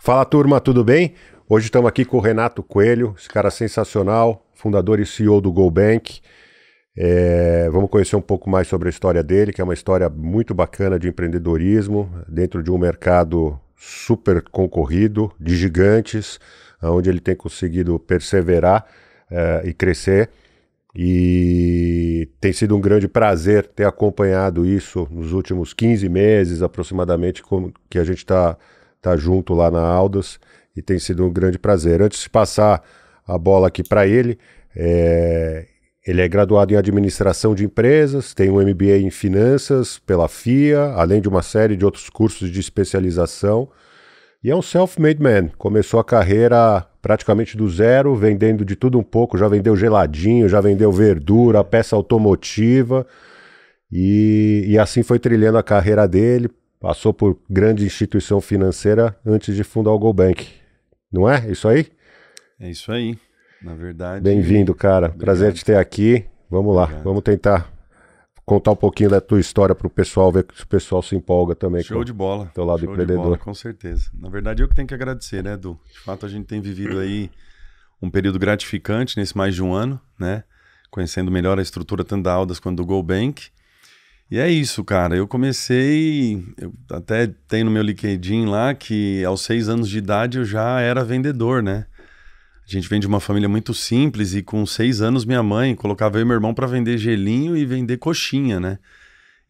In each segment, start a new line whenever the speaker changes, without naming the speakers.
Fala turma, tudo bem? Hoje estamos aqui com o Renato Coelho, esse cara sensacional, fundador e CEO do GoBank. Vamos conhecer um pouco mais sobre a história dele, que é uma história muito bacana de empreendedorismo, dentro de um mercado super concorrido, de gigantes, onde ele tem conseguido perseverar e crescer. E tem sido um grande prazer ter acompanhado isso nos últimos 15 meses aproximadamente, que a gente está junto lá na Aldas, e tem sido um grande prazer. Antes de passar a bola aqui para ele, ele é graduado em administração de empresas, tem um MBA em finanças pela FIA, além de uma série de outros cursos de especialização, e é um self-made man. Começou a carreira praticamente do zero, vendendo de tudo um pouco, já vendeu geladinho, já vendeu verdura, peça automotiva, e assim foi trilhando a carreira dele. Passou por grande instituição financeira antes de fundar o GoBank. Não é? Isso aí?
É isso aí. Na verdade...
Bem-vindo, cara.
Obrigado.
Prazer te ter aqui. Vamos lá.
Obrigado.
Vamos tentar contar um pouquinho da tua história para o pessoal, ver se o pessoal se empolga também.
Show de bola.
Teu lado
Show
empreendedor.
de bola, com certeza. Na verdade, eu que tenho que agradecer, né, Edu? De fato, a gente tem vivido aí um período gratificante nesse mais de um ano, né? Conhecendo melhor a estrutura tanto da Aldas quanto do GoBank. E é isso, cara. Eu comecei... Eu até tenho no meu LinkedIn lá que aos 6 anos de idade eu já era vendedor, né? A gente vem de uma família muito simples e com 6 anos minha mãe colocava eu e meu irmão para vender gelinho e vender coxinha, né?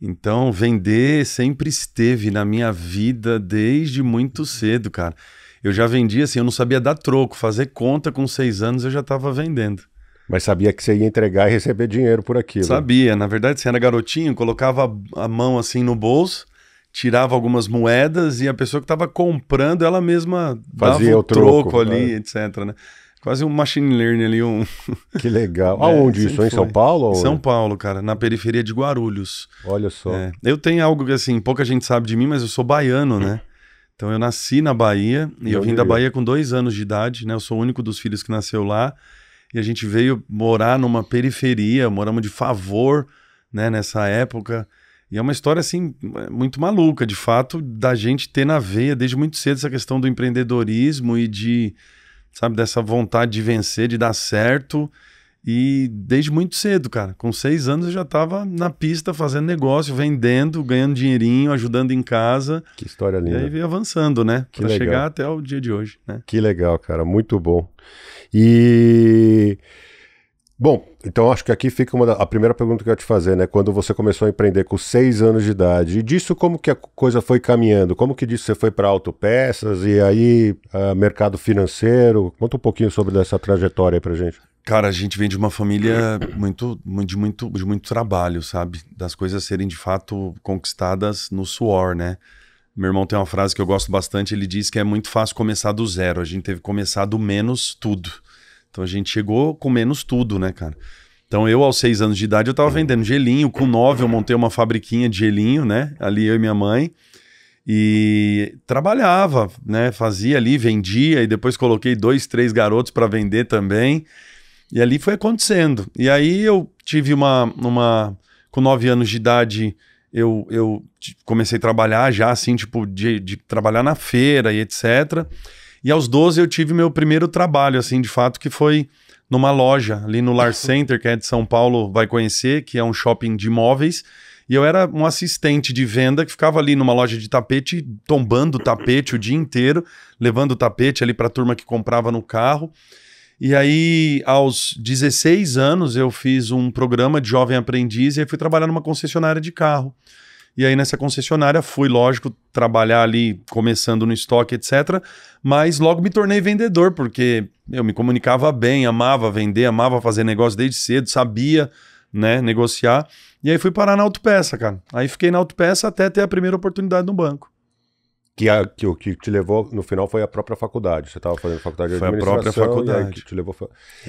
Então, vender sempre esteve na minha vida desde muito cedo, cara. Eu já vendia assim, eu não sabia dar troco, fazer conta com 6 anos eu já estava vendendo.
Mas sabia que você ia entregar e receber dinheiro por aquilo.
Sabia, na verdade, você era garotinho, colocava a mão assim no bolso, tirava algumas moedas e a pessoa que estava comprando, ela mesma
Fazia
dava
o troco
ali, etc, né? Quase um machine learning ali,
Que legal. Aonde isso? Em São Paulo?
Em São Paulo, cara, na periferia de Guarulhos.
Olha só.
Eu tenho algo que, assim, pouca gente sabe de mim, mas eu sou baiano, né? Então eu nasci na Bahia e eu vim da Bahia com 2 anos de idade, né? Eu sou o único dos filhos que nasceu lá e a gente veio morar numa periferia, moramos de favor, né, nessa época. E é uma história, assim, muito maluca, de fato, da gente ter na veia desde muito cedo essa questão do empreendedorismo e de... sabe, dessa vontade de vencer, de dar certo, e desde muito cedo, cara, com 6 anos eu já estava na pista fazendo negócio, vendendo, ganhando dinheirinho, ajudando em casa.
Que história linda.
E aí veio avançando, né,
Que
para
legal.
chegar até o dia de hoje, né.
Que legal, cara, muito bom. E... Bom, então acho que aqui fica a primeira pergunta que eu ia te fazer, né? Quando você começou a empreender com 6 anos de idade, e disso como que a coisa foi caminhando? Como que disso você foi para autopeças e aí mercado financeiro? Conta um pouquinho sobre essa trajetória aí pra gente.
Cara, a gente vem de uma família de muito trabalho, sabe? Das coisas serem de fato conquistadas no suor, né? Meu irmão tem uma frase que eu gosto bastante, ele diz que é muito fácil começar do zero, a gente teve que começar do menos tudo. Então a gente chegou com menos tudo, né, cara? Então eu, aos 6 anos de idade, eu tava vendendo gelinho. Com 9 eu montei uma fabriquinha de gelinho, né? Ali eu e minha mãe. E trabalhava, né? Fazia ali, vendia. E depois coloquei 2, 3 garotos para vender também. E ali foi acontecendo. E aí eu tive com 9 anos de idade, eu comecei a trabalhar já, assim, tipo, de trabalhar na feira e etc. E aos 12 eu tive meu primeiro trabalho, assim, de fato, que foi numa loja ali no Lar Center, que é de São Paulo, vai conhecer, que é um shopping de imóveis. E eu era um assistente de venda que ficava ali numa loja de tapete, tombando o tapete o dia inteiro, levando o tapete ali para a turma que comprava no carro. E aí, aos 16 anos, eu fiz um programa de jovem aprendiz e aí fui trabalhar numa concessionária de carro. E aí nessa concessionária fui, lógico, trabalhar ali, começando no estoque, etc. Mas logo me tornei vendedor, porque eu me comunicava bem, amava vender, amava fazer negócio desde cedo, sabia, né, negociar. E aí fui parar na autopeça, cara. Aí fiquei na autopeça até ter a primeira oportunidade no banco.
O que te levou, no final, foi a própria faculdade. Você estava fazendo faculdade de
Foi a
administração.
própria faculdade.
E aí que te levou...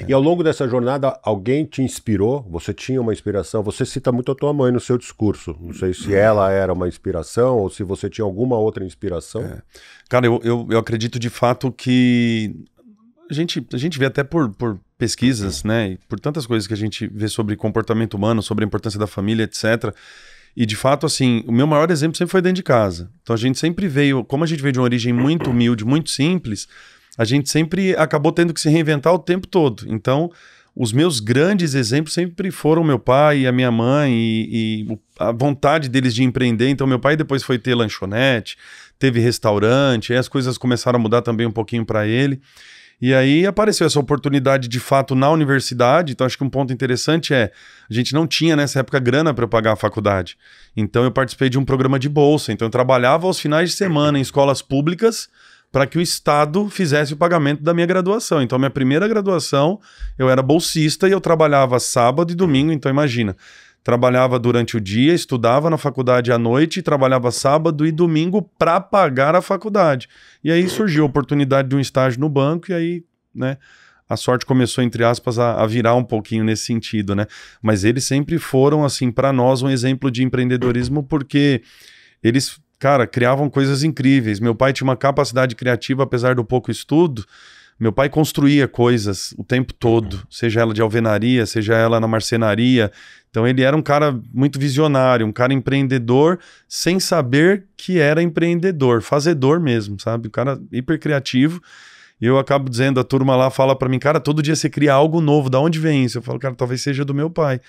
E ao longo dessa jornada, alguém te inspirou? Você tinha uma inspiração? Você cita muito a tua mãe no seu discurso. Não sei se ela era uma inspiração ou se você tinha alguma outra inspiração.
Cara, eu acredito de fato que a gente vê até por pesquisas, né? E por tantas coisas que a gente vê sobre comportamento humano, sobre a importância da família, etc. E de fato, assim, o meu maior exemplo sempre foi dentro de casa. Então a gente sempre veio, como a gente veio de uma origem muito humilde, muito simples, a gente sempre acabou tendo que se reinventar o tempo todo. Então, os meus grandes exemplos sempre foram meu pai e a minha mãe e a vontade deles de empreender. Então, meu pai depois foi ter lanchonete, teve restaurante, aí as coisas começaram a mudar também um pouquinho para ele. E aí apareceu essa oportunidade de fato na universidade. Então acho que um ponto interessante é, a gente não tinha nessa época grana para eu pagar a faculdade. Então eu participei de um programa de bolsa. Então eu trabalhava aos finais de semana em escolas públicas para que o Estado fizesse o pagamento da minha graduação. Então minha primeira graduação eu era bolsista e eu trabalhava sábado e domingo. Então imagina, trabalhava durante o dia, estudava na faculdade à noite, trabalhava sábado e domingo para pagar a faculdade. E aí surgiu a oportunidade de um estágio no banco e aí, né, a sorte começou, entre aspas, a virar um pouquinho nesse sentido, né? Mas eles sempre foram, assim, para nós um exemplo de empreendedorismo porque eles, cara, criavam coisas incríveis. Meu pai tinha uma capacidade criativa, apesar do pouco estudo. Meu pai construía coisas o tempo todo, seja ela de alvenaria, seja ela na marcenaria. Então ele era um cara muito visionário, um cara empreendedor, sem saber que era empreendedor, fazedor mesmo, sabe? Um cara hiper criativo. E eu acabo dizendo, a turma lá fala pra mim, cara, todo dia você cria algo novo, da onde vem isso? Eu falo, cara, talvez seja do meu pai,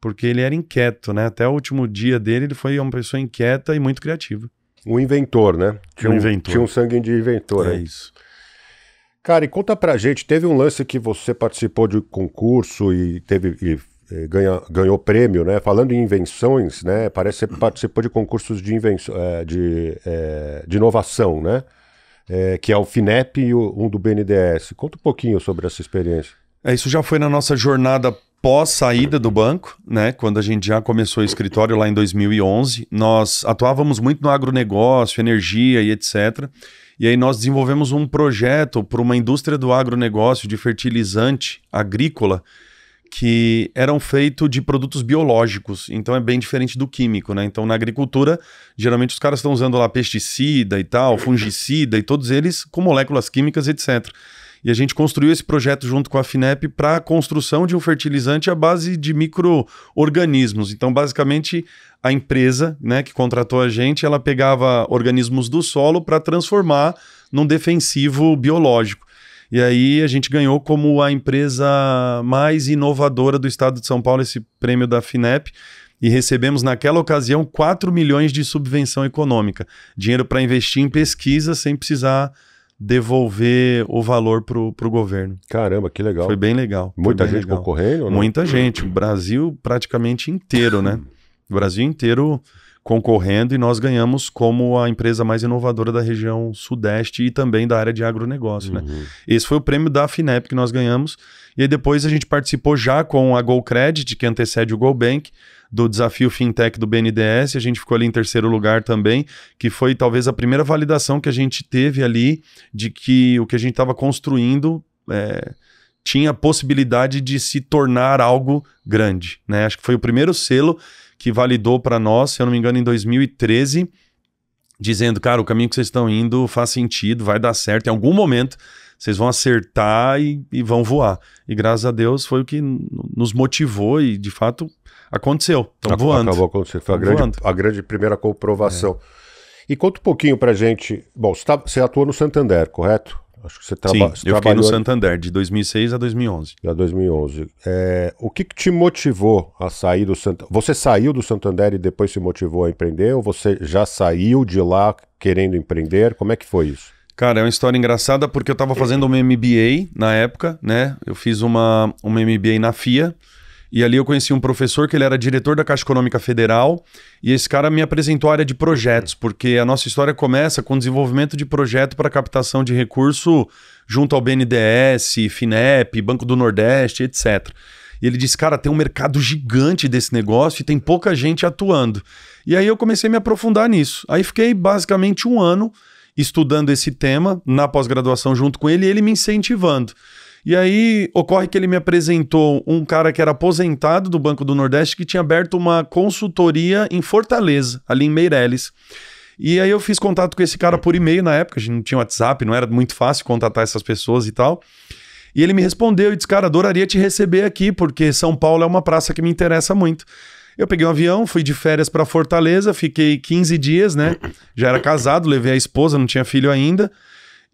porque ele era inquieto, né? Até o último dia dele, ele foi uma pessoa inquieta e muito criativa.
Um inventor, né?
Tinha
um sangue de inventor.
É
né?
isso.
Cara, e conta pra gente, teve um lance que você participou de concurso e ganhou prêmio, né? Falando em invenções, né? Parece que você participou de concursos de inovação, né? Que é o FINEP e um do BNDES. Conta um pouquinho sobre essa experiência.
Isso já foi na nossa jornada pós-saída do banco, né? Quando a gente já começou o escritório lá em 2011. Nós atuávamos muito no agronegócio, energia e etc. E aí nós desenvolvemos um projeto para uma indústria do agronegócio de fertilizante agrícola que eram feitos de produtos biológicos, então é bem diferente do químico, né? Então na agricultura, geralmente os caras estão usando lá pesticida e tal, fungicida e todos eles com moléculas químicas, etc. E a gente construiu esse projeto junto com a FINEP para a construção de um fertilizante à base de micro-organismos. Então basicamente a empresa, né, que contratou a gente, ela pegava organismos do solo para transformar num defensivo biológico. E aí a gente ganhou como a empresa mais inovadora do estado de São Paulo esse prêmio da FINEP e recebemos naquela ocasião 4 milhões de subvenção econômica. Dinheiro para investir em pesquisa sem precisar devolver o valor para o governo.
Caramba, que legal.
Foi bem legal.
Muita gente concorrendo? Ou não?
Muita gente. O Brasil praticamente inteiro, né? O Brasil inteiro concorrendo e nós ganhamos como a empresa mais inovadora da região sudeste e também da área de agronegócio, né? Esse foi o prêmio da FINEP que nós ganhamos e aí depois a gente participou já com a GoCredit, que antecede o GoBank, do desafio Fintech do BNDES, a gente ficou ali em terceiro lugar também, que foi talvez a primeira validação que a gente teve ali de que o que a gente estava construindo tinha possibilidade de se tornar algo grande, né? Acho que foi o primeiro selo que validou para nós, se eu não me engano, em 2013, dizendo, cara, o caminho que vocês estão indo faz sentido, vai dar certo, em algum momento vocês vão acertar e vão voar. E graças a Deus foi o que nos motivou e, de fato, aconteceu. Estão voando.
Acabou acontecendo. Foi a grande primeira comprovação. E conta um pouquinho pra gente. Bom, você atuou no Santander, correto? Acho que você
Sim, eu fiquei no Santander, de 2006 a 2011.
A 2011. O que te motivou a sair do Santander? Você saiu do Santander e depois se motivou a empreender? Ou você já saiu de lá querendo empreender? Como é que foi isso?
Cara, é uma história engraçada porque eu estava fazendo uma MBA na época, né? Eu fiz uma MBA na FIA. E ali eu conheci um professor que ele era diretor da Caixa Econômica Federal e esse cara me apresentou a área de projetos, porque a nossa história começa com o desenvolvimento de projeto para captação de recurso junto ao BNDES, FINEP, Banco do Nordeste, etc. E ele disse, cara, tem um mercado gigante desse negócio e tem pouca gente atuando. E aí eu comecei a me aprofundar nisso. Aí fiquei basicamente 1 ano estudando esse tema na pós-graduação junto com ele e ele me incentivando. E aí ocorre que ele me apresentou um cara que era aposentado do Banco do Nordeste que tinha aberto uma consultoria em Fortaleza, ali em Meireles. E aí eu fiz contato com esse cara por e-mail na época, a gente não tinha WhatsApp, não era muito fácil contatar essas pessoas e tal. E ele me respondeu e disse, cara, adoraria te receber aqui, porque São Paulo é uma praça que me interessa muito. Eu peguei um avião, fui de férias para Fortaleza, fiquei 15 dias, né? Já era casado, levei a esposa, não tinha filho ainda.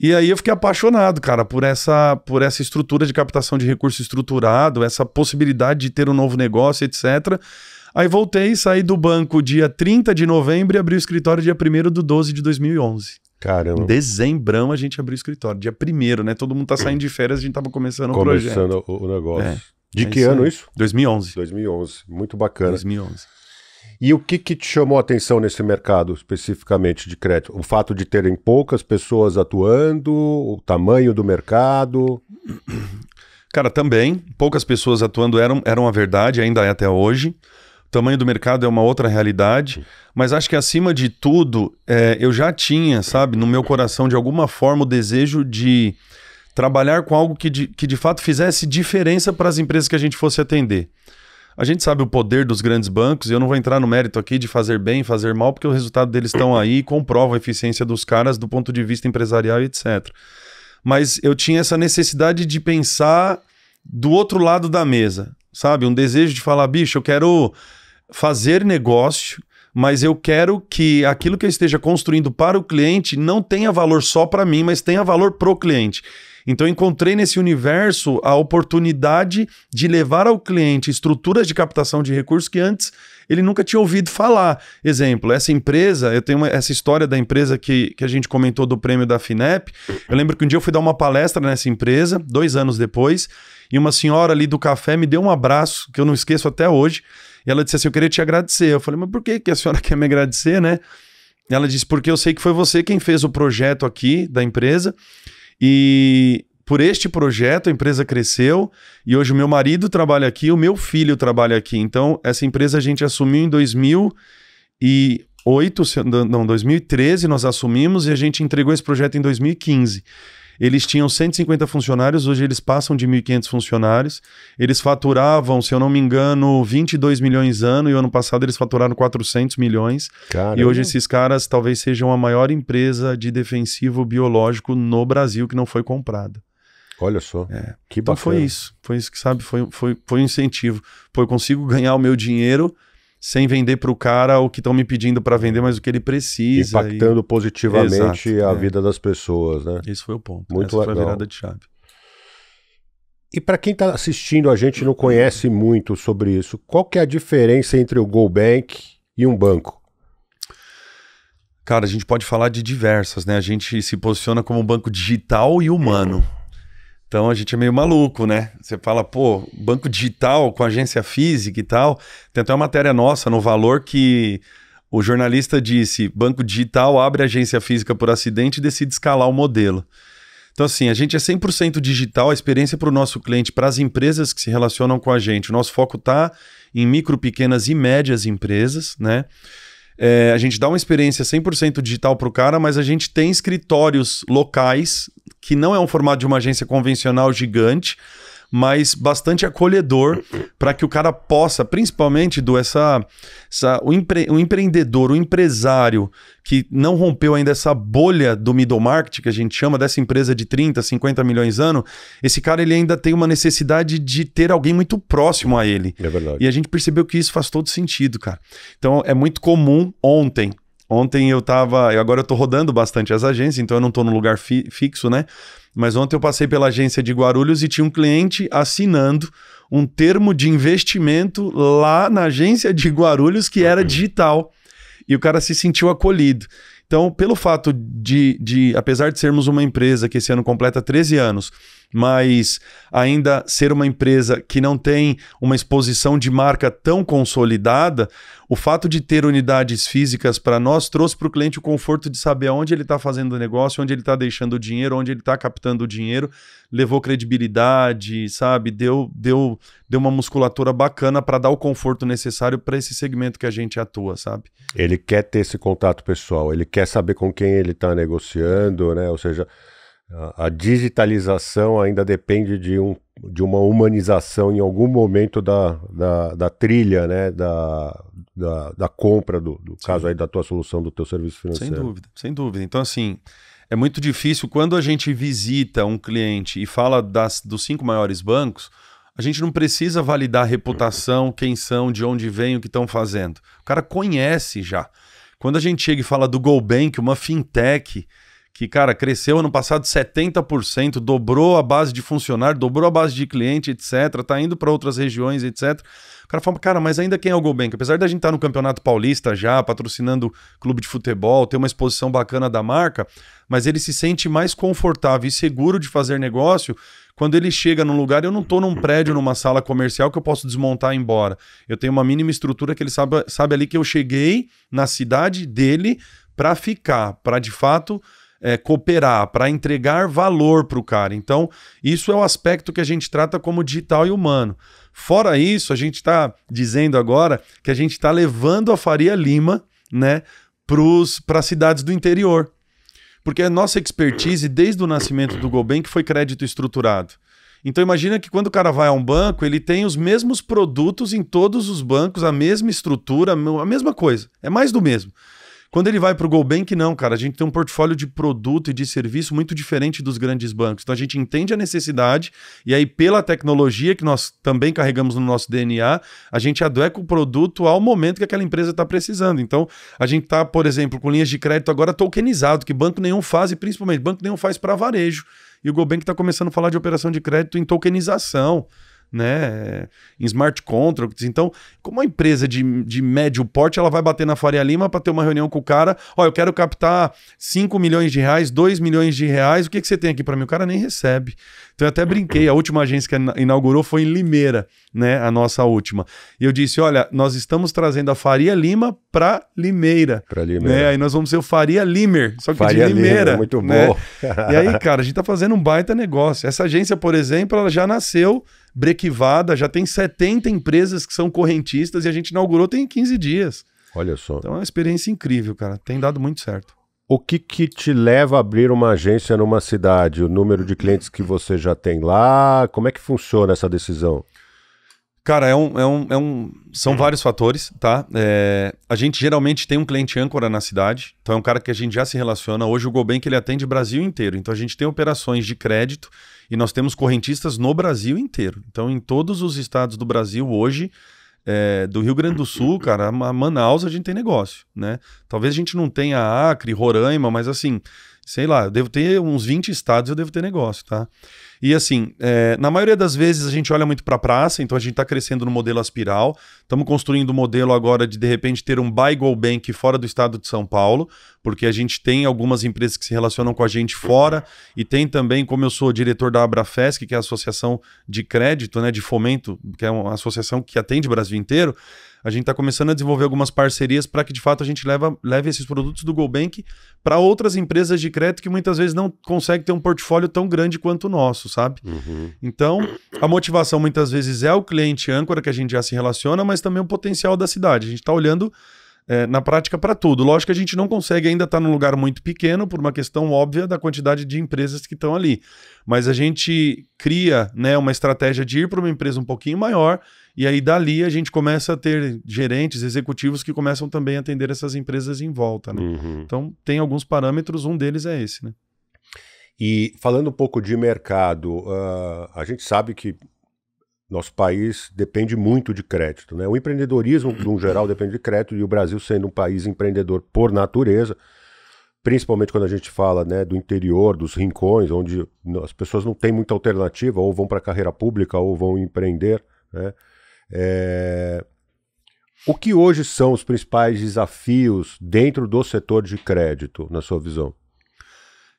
E aí eu fiquei apaixonado, cara, por essa estrutura de captação de recurso estruturado, essa possibilidade de ter um novo negócio, etc. Aí voltei, saí do banco dia 30 de novembro e abri o escritório dia 1º de 2011.
Caramba.
Em dezembrão a gente abriu o escritório, dia 1º, né? Todo mundo tá saindo de férias, a gente tava começando o projeto.
Começando o negócio. De que
isso
ano
aí.
isso?
2011.
2011. Muito bacana.
2011.
E o que te chamou a atenção nesse mercado, especificamente de crédito? O fato de terem poucas pessoas atuando, o tamanho do mercado?
Cara, também, poucas pessoas atuando eram a verdade, ainda é até hoje. O tamanho do mercado é uma outra realidade, mas acho que acima de tudo, eu já tinha, sabe, no meu coração, de alguma forma, o desejo de trabalhar com algo que de fato fizesse diferença para as empresas que a gente fosse atender. A gente sabe o poder dos grandes bancos, e eu não vou entrar no mérito aqui de fazer bem, fazer mal, porque o resultado deles estão aí e comprovam a eficiência dos caras do ponto de vista empresarial e etc. Mas eu tinha essa necessidade de pensar do outro lado da mesa, sabe? Um desejo de falar, bicho, eu quero fazer negócio, mas eu quero que aquilo que eu esteja construindo para o cliente não tenha valor só para mim, mas tenha valor pro cliente. Então eu encontrei nesse universo a oportunidade de levar ao cliente estruturas de captação de recursos que antes ele nunca tinha ouvido falar. Exemplo, essa empresa, eu tenho essa história da empresa que a gente comentou do prêmio da FINEP. Eu lembro que um dia eu fui dar uma palestra nessa empresa, 2 anos depois, e uma senhora ali do café me deu um abraço, que eu não esqueço até hoje, e ela disse assim, eu queria te agradecer. Eu falei, mas por que a senhora quer me agradecer, né? E ela disse, porque eu sei que foi você quem fez o projeto aqui da empresa, e por este projeto a empresa cresceu e hoje o meu marido trabalha aqui, o meu filho trabalha aqui. Então essa empresa a gente assumiu em 2013 nós assumimos e a gente entregou esse projeto em 2015. Eles tinham 150 funcionários, hoje eles passam de 1.500 funcionários. Eles faturavam, se eu não me engano, 22 milhões ano e o ano passado eles faturaram 400 milhões.
Caramba.
E hoje esses caras talvez sejam a maior empresa de defensivo biológico no Brasil que não foi comprada.
Olha só, que
então
bacana.
Foi isso que, sabe, foi um incentivo. Pô, eu consigo ganhar o meu dinheiro sem vender para o cara o que estão me pedindo para vender, mas o que ele precisa.
Impactando positivamente
Exato,
a vida das pessoas, né?
Esse foi o ponto.
Muito
Essa foi
legal.
a virada de chave.
E para quem está assistindo a gente e não conhece muito sobre isso, qual que é a diferença entre o GoBank e um banco?
Cara, a gente pode falar de diversas, né? A gente se posiciona como um banco digital e humano. Então a gente é meio maluco, né? Você fala, pô, banco digital com agência física e tal. Tem até uma matéria nossa no Valor que o jornalista disse, banco digital abre agência física por acidente e decide escalar o modelo. Então assim, a gente é 100% digital, a experiência para o nosso cliente, para as empresas que se relacionam com a gente. O nosso foco está em micro, pequenas e médias empresas, né? A gente dá uma experiência 100% digital para o cara, mas a gente tem escritórios locais, que não é um formato de uma agência convencional gigante, mas bastante acolhedor para que o cara possa, principalmente o empreendedor, o empresário que não rompeu ainda essa bolha do middle market, que a gente chama dessa empresa de 30, 50 milhões ano, esse cara ele ainda tem uma necessidade de ter alguém muito próximo a ele.
É verdade.
E a gente percebeu que isso faz todo sentido, cara. Então é muito comum Ontem agora eu tô rodando bastante as agências, então eu não tô num lugar fixo, né? Mas ontem eu passei pela agência de Guarulhos e tinha um cliente assinando um termo de investimento lá na agência de Guarulhos que era digital. E o cara se sentiu acolhido. Então, pelo fato de apesar de sermos uma empresa que esse ano completa 13 anos, mas ainda ser uma empresa que não tem uma exposição de marca tão consolidada, o fato de ter unidades físicas para nós trouxe para o cliente o conforto de saber onde ele está fazendo o negócio, onde ele está deixando o dinheiro, onde ele está captando o dinheiro, levou credibilidade, sabe? Deu uma musculatura bacana para dar o conforto necessário para esse segmento que a gente atua, sabe?
Ele quer ter esse contato pessoal, ele quer saber com quem ele está negociando, né? Ou seja, a digitalização ainda depende de uma humanização em algum momento da trilha, né? Da compra, do caso aí da tua solução, do teu serviço financeiro.
Sem dúvida. Então, assim, é muito difícil quando a gente visita um cliente e fala dos 5 maiores bancos, A gente não precisa validar a reputação, quem são, de onde vem, o que estão fazendo. O cara conhece já. Quando a gente chega e fala do GoBank, uma fintech que, cara, cresceu ano passado 70%, dobrou a base de funcionário, dobrou a base de cliente, etc., tá indo para outras regiões, etc. O cara fala, cara, mas ainda quem é o GoBank? Apesar da gente estar no Campeonato Paulista já, patrocinando clube de futebol, ter uma exposição bacana da marca, mas ele se sente mais confortável e seguro de fazer negócio quando ele chega num lugar. Eu não estou num prédio, numa sala comercial que eu posso desmontar e ir embora. Eu tenho uma mínima estrutura que ele sabe ali que eu cheguei na cidade dele para ficar, para de fato cooperar, para entregar valor para o cara. Então, isso é o aspecto que a gente trata como digital e humano. Fora isso, a gente está dizendo agora que a gente está levando a Faria Lima, né, para as cidades do interior. Porque a nossa expertise, desde o nascimento do GoBank, foi crédito estruturado. Então imagina que quando o cara vai a um banco, ele tem os mesmos produtos em todos os bancos, a mesma estrutura, a mesma coisa. É mais do mesmo. Quando ele vai para o GoBank, não, cara, a gente tem um portfólio de produto e de serviço muito diferente dos grandes bancos. Então a gente entende a necessidade e aí pela tecnologia que nós também carregamos no nosso DNA, a gente adequa o produto ao momento que aquela empresa está precisando. Então a gente está, por exemplo, com linhas de crédito agora tokenizado, que banco nenhum faz e principalmente banco nenhum faz para varejo. E o GoBank está começando a falar de operação de crédito em tokenização, né, em smart contracts. Então, como uma empresa de médio porte, ela vai bater na Faria Lima para ter uma reunião com o cara, eu quero captar 5 milhões de reais, 2 milhões de reais, o que você tem aqui para mim? O cara nem recebe. Então eu até brinquei, a última agência que inaugurou foi em Limeira, né, a nossa última. E eu disse, olha, nós estamos trazendo a Faria Lima para Limeira.
Para Limeira.
Né? Aí nós vamos ser o Faria Limer, só que
Faria
de Limeira.
Limer, muito
né?
bom.
E aí, cara, a gente tá fazendo um baita negócio. Essa agência, por exemplo, ela já nasceu brequivada, já tem 70 empresas que são correntistas e a gente inaugurou tem 15 dias.
Olha só.
Então é uma experiência incrível, cara. Tem dado muito certo.
O que te leva a abrir uma agência numa cidade? O número de clientes que você já tem lá? Como é que funciona essa decisão?
Cara, são vários fatores, tá? A gente geralmente tem um cliente âncora na cidade, então é um cara que a gente já se relaciona. Hoje o GoBank ele atende o Brasil inteiro, então a gente tem operações de crédito e nós temos correntistas no Brasil inteiro. Então em todos os estados do Brasil hoje, do Rio Grande do Sul, cara, a Manaus a gente tem negócio, né? Talvez a gente não tenha Acre, Roraima, mas assim, sei lá, eu devo ter uns 20 estados, eu devo ter negócio, tá? E assim, na maioria das vezes a gente olha muito para a praça, então a gente está crescendo no modelo Aspiral, estamos construindo um modelo agora de repente ter um Buy GoBank fora do estado de São Paulo, porque a gente tem algumas empresas que se relacionam com a gente fora e tem também, como eu sou diretor da Abrafesc, que é a associação de crédito, né, de fomento, que é uma associação que atende o Brasil inteiro, a gente está começando a desenvolver algumas parcerias para que de fato a gente leve esses produtos do GoBank para outras empresas de crédito que muitas vezes não conseguem ter um portfólio tão grande quanto o nosso, sabe?
Uhum.
Então, a motivação muitas vezes é o cliente âncora que a gente já se relaciona, mas também o potencial da cidade. A gente está olhando na prática para tudo. Lógico que a gente não consegue ainda estar num lugar muito pequeno por uma questão óbvia da quantidade de empresas que estão ali. Mas a gente cria, né, uma estratégia de ir para uma empresa um pouquinho maior e aí dali a gente começa a ter gerentes, executivos que começam também a atender essas empresas em volta, né?
Uhum.
Então tem alguns parâmetros, um deles é esse, né?
E falando um pouco de mercado, a gente sabe que nosso país depende muito de crédito, né? O empreendedorismo, no geral, depende de crédito, e o Brasil sendo um país empreendedor por natureza, principalmente quando a gente fala, né, do interior, dos rincões, onde as pessoas não têm muita alternativa, ou vão para a carreira pública, ou vão empreender, né? O que hoje são os principais desafios dentro do setor de crédito, na sua visão?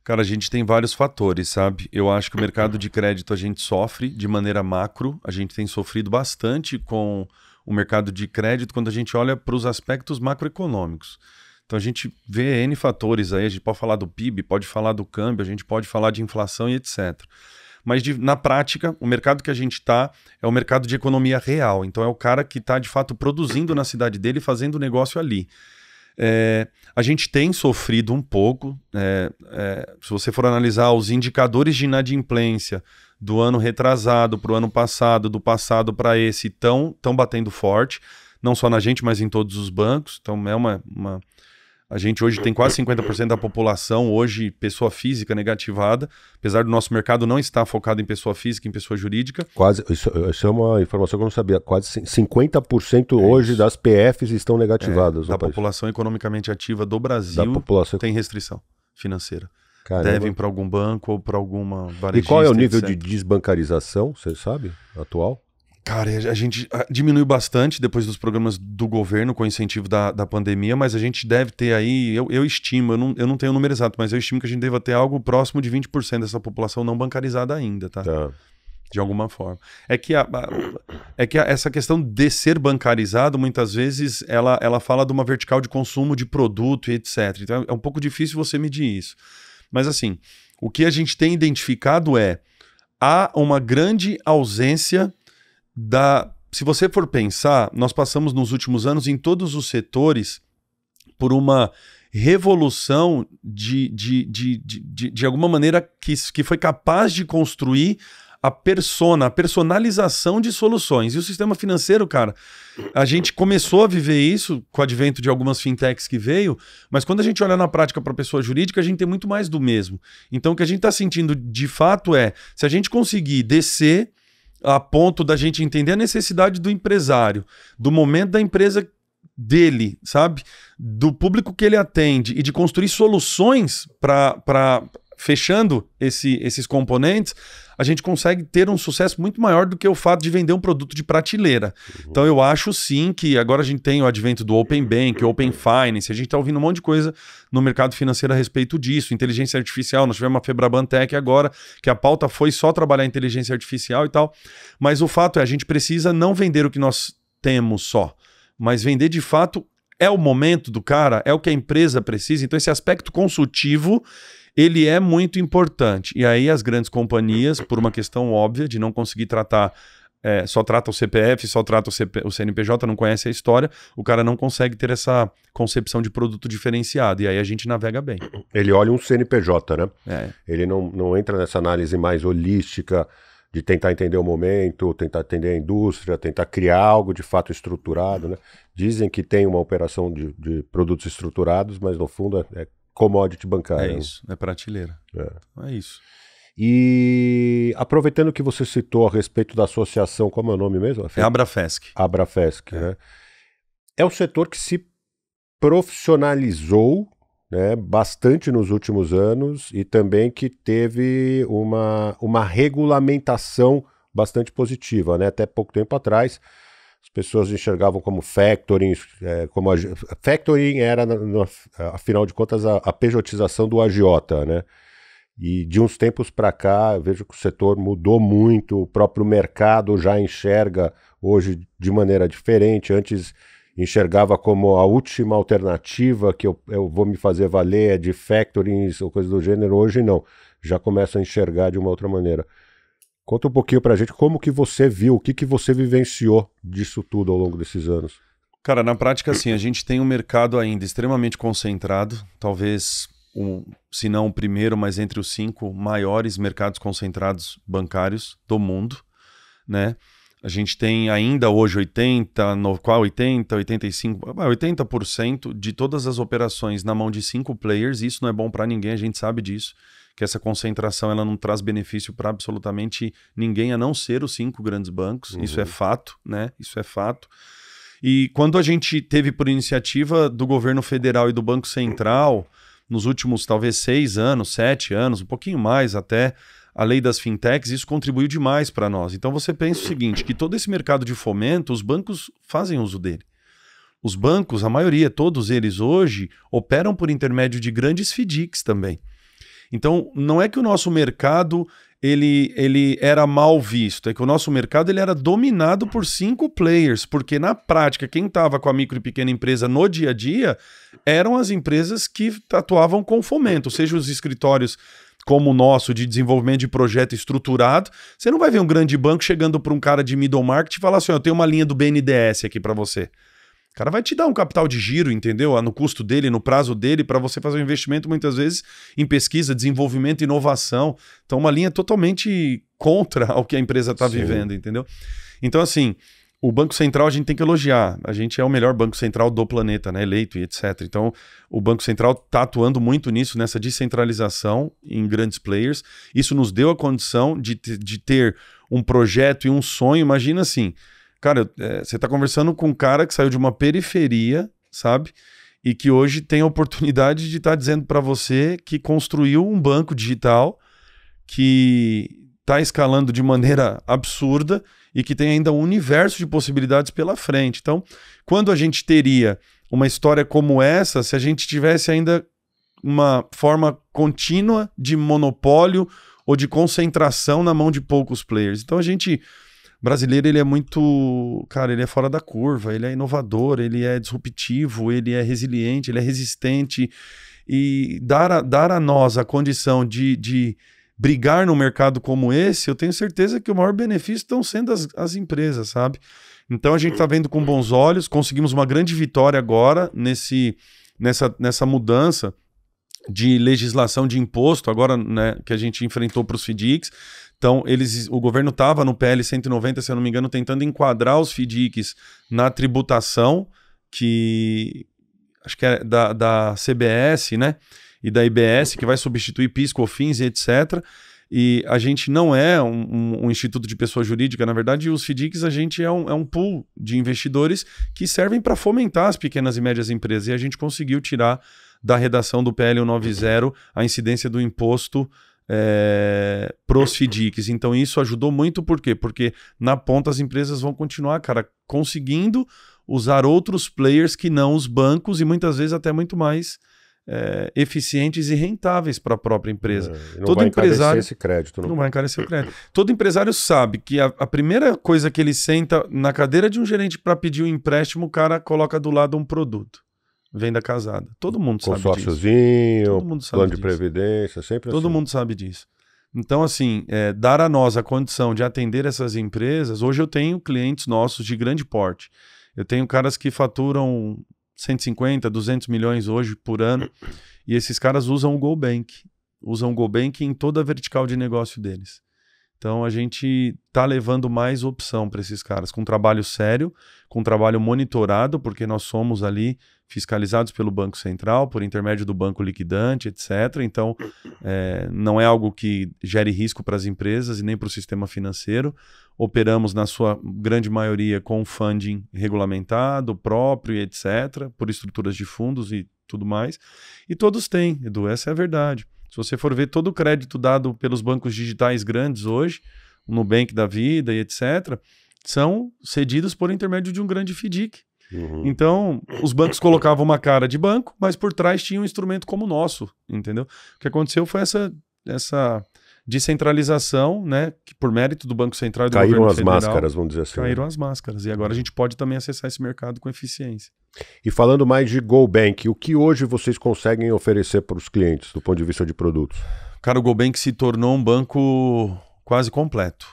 Cara, a gente tem vários fatores, sabe? Eu acho que o mercado de crédito a gente sofre de maneira macro, a gente tem sofrido bastante com o mercado de crédito quando a gente olha para os aspectos macroeconômicos. Então a gente vê N fatores aí, a gente pode falar do PIB, pode falar do câmbio, a gente pode falar de inflação e etc. Mas na prática, o mercado que a gente está é o mercado de economia real. Então é o cara que está de fato produzindo na cidade dele e fazendo negócio ali. A gente tem sofrido um pouco, se você for analisar os indicadores de inadimplência do ano retrasado para o ano passado, do passado para esse, estão batendo forte, não só na gente, mas em todos os bancos. Então é A gente hoje tem quase 50% da população, hoje, pessoa física negativada, apesar do nosso mercado não estar focado em pessoa física, em pessoa jurídica.
Quase, isso é uma informação que eu não sabia, quase 50% hoje das PFs estão negativadas.
Da população economicamente ativa do Brasil tem restrição financeira.
Caramba.
Devem para algum banco ou para alguma varejista.
E qual é o nível de desbancarização, você sabe, atual?
Cara, a gente diminuiu bastante depois dos programas do governo com incentivo da pandemia, mas a gente deve ter aí, eu estimo, eu não tenho o número exato, mas eu estimo que a gente deva ter algo próximo de 20% dessa população não bancarizada ainda, tá? De alguma forma. É que essa questão de ser bancarizado, muitas vezes, ela fala de uma vertical de consumo de produto e etc. Então é um pouco difícil você medir isso. Mas assim, o que a gente tem identificado há uma grande ausência se você for pensar, nós passamos nos últimos anos em todos os setores por uma revolução de alguma maneira que foi capaz de construir a personalização de soluções. E o sistema financeiro, cara, a gente começou a viver isso com o advento de algumas fintechs que veio, mas quando a gente olha na prática para a pessoa jurídica, a gente tem muito mais do mesmo. Então o que a gente está sentindo de fato se a gente conseguir descer a ponto da gente entender a necessidade do empresário, do momento da empresa dele, sabe? Do público que ele atende e de construir soluções para fechando esses componentes, a gente consegue ter um sucesso muito maior do que o fato de vender um produto de prateleira. Então eu acho sim que agora a gente tem o advento do Open Bank, Open Finance, a gente está ouvindo um monte de coisa no mercado financeiro a respeito disso, inteligência artificial, nós tivemos uma Febraban Tech agora, que a pauta foi só trabalhar inteligência artificial e tal, mas o fato a gente precisa não vender o que nós temos só, mas vender de fato é o momento do cara, é o que a empresa precisa, então esse aspecto consultivo ele é muito importante. E aí as grandes companhias, por uma questão óbvia de não conseguir tratar, só trata o CPF, só trata o CNPJ, não conhece a história, o cara não consegue ter essa concepção de produto diferenciado. E aí a gente navega bem.
Ele olha um CNPJ, né? Ele não entra nessa análise mais holística de tentar entender o momento, tentar entender a indústria, tentar criar algo de fato estruturado, né? Dizem que tem uma operação de produtos estruturados, mas no fundo é commodity bancária.
É isso, é prateleira. Então é isso.
E aproveitando que você citou a respeito da associação, como é o nome mesmo?
É Abrafesc.
Abrafesc, né? É um setor que se profissionalizou, né, bastante nos últimos anos e também que teve uma regulamentação bastante positiva, né? Até pouco tempo atrás, as pessoas enxergavam como factoring, factoring era, afinal de contas, a pejotização do agiota, né? E de uns tempos para cá, eu vejo que o setor mudou muito, o próprio mercado já enxerga hoje de maneira diferente. Antes enxergava como a última alternativa que eu vou me fazer valer de factorings ou coisa do gênero, hoje não, já começa a enxergar de uma outra maneira. Conta um pouquinho pra gente como que você viu, o que você vivenciou disso tudo ao longo desses anos.
Cara, na prática, assim, a gente tem um mercado ainda extremamente concentrado, talvez, se não o primeiro, mas entre os 5 maiores mercados concentrados bancários do mundo, né? A gente tem ainda hoje 80% de todas as operações na mão de 5 players, isso não é bom para ninguém, a gente sabe disso, que essa concentração ela não traz benefício para absolutamente ninguém, a não ser os 5 grandes bancos. Isso é fato, né? Isso é fato. E quando a gente teve por iniciativa do governo federal e do Banco Central, nos últimos talvez 6 anos, 7 anos, um pouquinho mais até, a lei das fintechs, isso contribuiu demais para nós. Então você pensa o seguinte, que todo esse mercado de fomento, os bancos fazem uso dele. Os bancos, a maioria, todos eles hoje, operam por intermédio de grandes FDICs também. Então, não é que o nosso mercado ele era mal visto, é que o nosso mercado ele era dominado por 5 players, porque na prática, quem estava com a micro e pequena empresa no dia a dia eram as empresas que atuavam com fomento, seja os escritórios como o nosso de desenvolvimento de projeto estruturado. Você não vai ver um grande banco chegando para um cara de middle market e falar assim, eu tenho uma linha do BNDES aqui para você. O cara vai te dar um capital de giro, entendeu? No custo dele, no prazo dele, para você fazer um investimento muitas vezes em pesquisa, desenvolvimento e inovação. Então uma linha totalmente contra o que a empresa está vivendo, entendeu? Então assim, o Banco Central a gente tem que elogiar. A gente é o melhor Banco Central do planeta, né? Eleito e etc. Então, o Banco Central está atuando muito nisso, nessa descentralização em grandes players. Isso nos deu a condição de ter um projeto e um sonho. Imagina assim, cara, você está conversando com um cara que saiu de uma periferia, sabe? E que hoje tem a oportunidade de estar dizendo para você que construiu um banco digital que está escalando de maneira absurda e que tem ainda um universo de possibilidades pela frente. Então, quando a gente teria uma história como essa, se a gente tivesse ainda uma forma contínua de monopólio ou de concentração na mão de poucos players. Então, brasileiro, ele é muito... Cara, ele é fora da curva, ele é inovador, ele é disruptivo, ele é resiliente, ele é resistente. E dar a nós a condição de brigar num mercado como esse, eu tenho certeza que o maior benefício estão sendo as empresas, sabe? Então a gente está vendo com bons olhos, conseguimos uma grande vitória agora nessa mudança de legislação de imposto, agora, né, que a gente enfrentou para os FDICs. Então o governo estava no PL 190, se eu não me engano, tentando enquadrar os FDICs na tributação, que acho que é da CBS, né? E da IBS, que vai substituir PIS, COFINS e etc. E a gente não é um instituto de pessoa jurídica, na verdade, os FDICs a gente é um pool de investidores que servem para fomentar as pequenas e médias empresas. E a gente conseguiu tirar da redação do PL 190 a incidência do imposto pros FDICs. Então isso ajudou muito, por quê? Porque na ponta as empresas vão continuar, cara, conseguindo usar outros players que não os bancos e muitas vezes até muito mais eficientes e rentáveis para a própria empresa.
Não todo vai encarecer esse crédito.
Não vai encarecer o crédito. Todo empresário sabe que a primeira coisa que ele senta na cadeira de um gerente para pedir um empréstimo, o cara coloca do lado um produto. Venda casada. Todo mundo sabe disso.
Consórciozinho, plano de previdência, sempre
todo mundo sabe disso. Então, assim, dar a nós a condição de atender essas empresas. Hoje eu tenho clientes nossos de grande porte. Eu tenho caras que faturam 150, 200 milhões hoje por ano, e esses caras usam o GoBank. Usam o GoBank em toda a vertical de negócio deles. Então a gente está levando mais opção para esses caras, com trabalho sério, com trabalho monitorado, porque nós somos ali fiscalizados pelo Banco Central, por intermédio do banco liquidante, etc. Então não é algo que gere risco para as empresas e nem para o sistema financeiro. Operamos na sua grande maioria com funding regulamentado, próprio, etc., por estruturas de fundos e tudo mais. E todos têm, Edu, essa é a verdade. Se você for ver todo o crédito dado pelos bancos digitais grandes hoje, o Nubank da vida e etc., são cedidos por intermédio de um grande FDIC. Uhum. Então, os bancos colocavam uma cara de banco, mas por trás tinha um instrumento como o nosso, entendeu? O que aconteceu foi essa descentralização, né, que por mérito do Banco Central e do
governo
federal...
Caíram as máscaras, vamos dizer assim.
Caíram as máscaras. E agora a gente pode também acessar esse mercado com eficiência.
E falando mais de GoBank, o que hoje vocês conseguem oferecer para os clientes, do ponto de vista de produtos?
Cara, o GoBank se tornou um banco quase completo.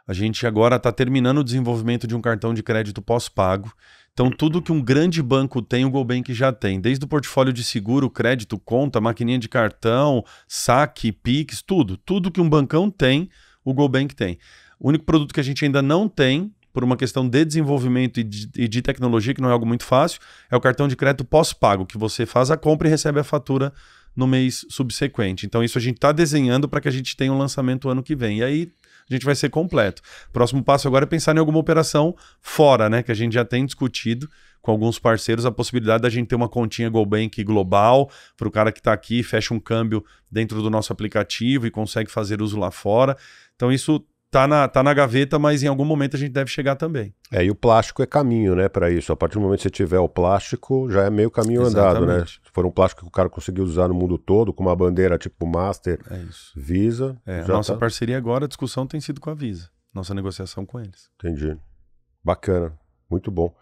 A gente agora está terminando o desenvolvimento de um cartão de crédito pós-pago. Então, tudo que um grande banco tem, o GoBank já tem. Desde o portfólio de seguro, crédito, conta, maquininha de cartão, saque, Pix, tudo. Tudo que um bancão tem, o GoBank tem. O único produto que a gente ainda não tem, por uma questão de desenvolvimento e de tecnologia, que não é algo muito fácil, é o cartão de crédito pós-pago, que você faz a compra e recebe a fatura no mês subsequente. Então, isso a gente está desenhando para que a gente tenha um lançamento ano que vem. E aí a gente vai ser completo. Próximo passo agora é pensar em alguma operação fora, né? Que a gente já tem discutido com alguns parceiros a possibilidade da gente ter uma continha GoBank global para o cara que está aqui, fecha um câmbio dentro do nosso aplicativo e consegue fazer uso lá fora. Então isso tá na gaveta, mas em algum momento a gente deve chegar também.
E o plástico é caminho, né, para isso. A partir do momento que você tiver o plástico, já é meio caminho andado, né? Se for um plástico que o cara conseguiu usar no mundo todo, com uma bandeira tipo Master, Visa...
a nossa parceria agora, a discussão tem sido com a Visa. Nossa negociação com eles.
Entendi. Bacana. Muito bom.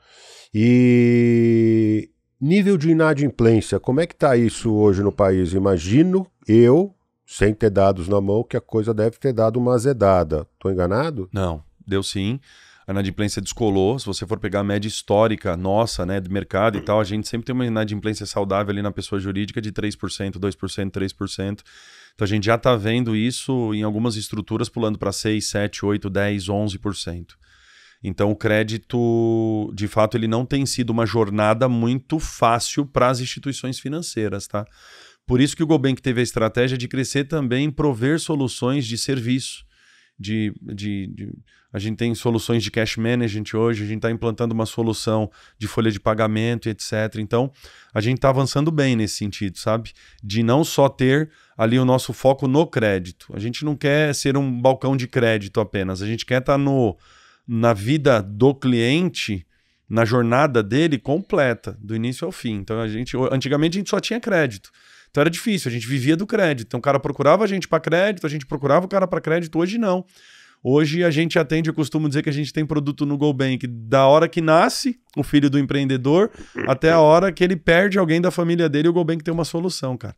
E nível de inadimplência, como é que tá isso hoje no país? Imagino eu, sem ter dados na mão, que a coisa deve ter dado uma azedada. Tô enganado?
Não, deu sim. A inadimplência descolou. Se você for pegar a média histórica nossa, né, do mercado e tal, a gente sempre tem uma inadimplência saudável ali na pessoa jurídica de 3%, 2%, 3%. Então a gente já está vendo isso em algumas estruturas pulando para 6, 7, 8, 10, 11%. Então o crédito, de fato, ele não tem sido uma jornada muito fácil para as instituições financeiras, tá? Por isso que o GoBank teve a estratégia de crescer também em prover soluções de serviço. A gente tem soluções de cash management hoje, a gente está implantando uma solução de folha de pagamento, etc. Então, a gente está avançando bem nesse sentido, sabe? De não só ter ali o nosso foco no crédito. A gente não quer ser um balcão de crédito apenas, a gente quer estar na vida do cliente, na jornada dele completa, do início ao fim. Então, antigamente a gente só tinha crédito. Então era difícil, a gente vivia do crédito. Então o cara procurava a gente para crédito, a gente procurava o cara para crédito. Hoje não. Hoje a gente atende, eu costumo dizer que a gente tem produto no GoBank da hora que nasce o filho do empreendedor até a hora que ele perde alguém da família dele, o GoBank tem uma solução, cara.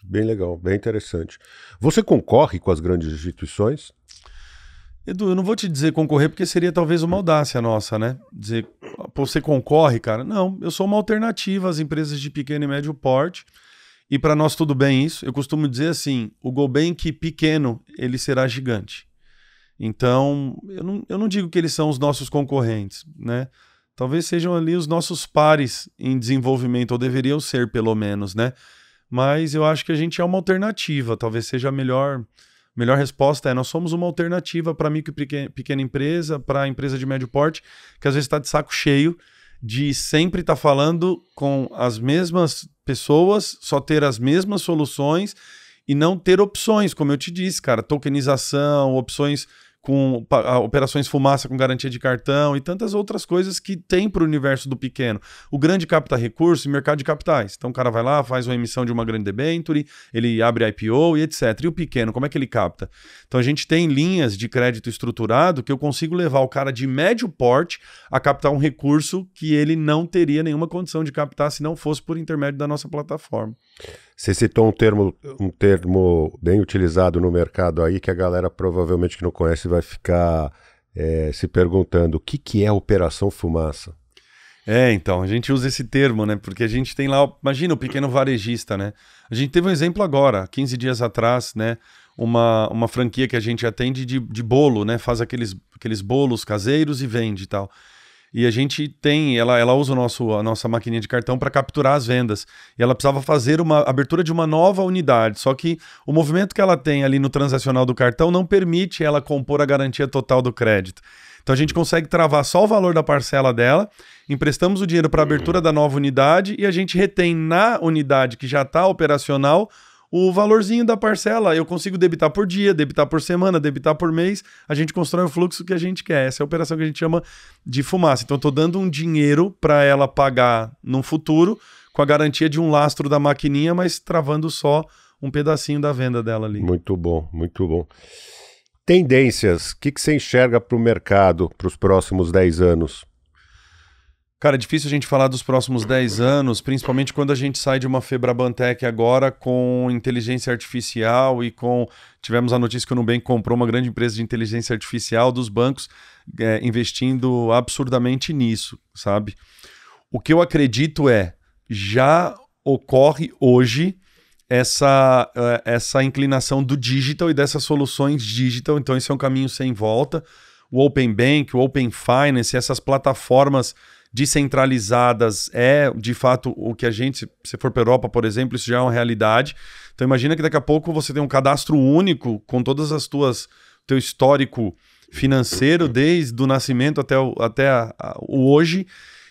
Bem legal, bem interessante. Você concorre com as grandes instituições?
Edu, eu não vou te dizer concorrer porque seria talvez uma audácia nossa, né? Dizer, pô, você concorre, cara? Não, eu sou uma alternativa às empresas de pequeno e médio porte. E para nós tudo bem isso. Eu costumo dizer assim, o GoBank pequeno, ele será gigante. Então, eu não digo que eles são os nossos concorrentes, né? Talvez sejam ali os nossos pares em desenvolvimento, ou deveriam ser pelo menos, né? Mas eu acho que a gente é uma alternativa, talvez seja a melhor resposta nós somos uma alternativa para micro e pequena empresa, para a empresa de médio porte, que às vezes está de saco cheio de sempre estar falando com as mesmas pessoas, só ter as mesmas soluções e não ter opções, como eu te disse, cara, tokenização, opções com operações fumaça com garantia de cartão e tantas outras coisas que tem para o universo do pequeno. O grande capta recursos e mercado de capitais. Então o cara vai lá, faz uma emissão de uma grande debenture, ele abre IPO e etc. E o pequeno, como é que ele capta? Então a gente tem linhas de crédito estruturado que eu consigo levar o cara de médio porte a captar um recurso que ele não teria nenhuma condição de captar se não fosse por intermédio da nossa plataforma.
Você citou um termo bem utilizado no mercado aí que a galera provavelmente que não conhece vai ficar se perguntando o que é operação fumaça?
Então, a gente usa esse termo, né? Porque a gente tem lá, imagina o pequeno varejista, né? A gente teve um exemplo agora, 15 dias atrás, né? Uma franquia que a gente atende de bolo, né? Faz aqueles bolos caseiros e vende e tal. E a gente tem, ela usa a nossa maquininha de cartão para capturar as vendas. E ela precisava fazer uma abertura de uma nova unidade. Só que o movimento que ela tem ali no transacional do cartão não permite ela compor a garantia total do crédito. Então a gente consegue travar só o valor da parcela dela, emprestamos o dinheiro para a abertura da nova unidade e a gente retém na unidade que já está operacional o valorzinho da parcela. Eu consigo debitar por dia, debitar por semana, debitar por mês. A gente constrói o fluxo que a gente quer. Essa é a operação que a gente chama de fumaça. Então, eu estou dando um dinheiro para ela pagar no futuro com a garantia de um lastro da maquininha, mas travando só um pedacinho da venda dela ali.
Muito bom, muito bom. Tendências. O que você enxerga para o mercado para os próximos 10 anos?
Cara, é difícil a gente falar dos próximos 10 anos, principalmente quando a gente sai de uma Febrabantec agora com inteligência artificial e tivemos a notícia que o Nubank comprou uma grande empresa de inteligência artificial dos bancos investindo absurdamente nisso, sabe? O que eu acredito já ocorre hoje essa inclinação do digital e dessas soluções digital, então esse é um caminho sem volta. O Open Bank, o Open Finance, essas plataformas descentralizadas de fato o que a gente, se for para a Europa, por exemplo, isso já é uma realidade. Então imagina que daqui a pouco você tem um cadastro único com todas as teu histórico financeiro desde o nascimento até o hoje,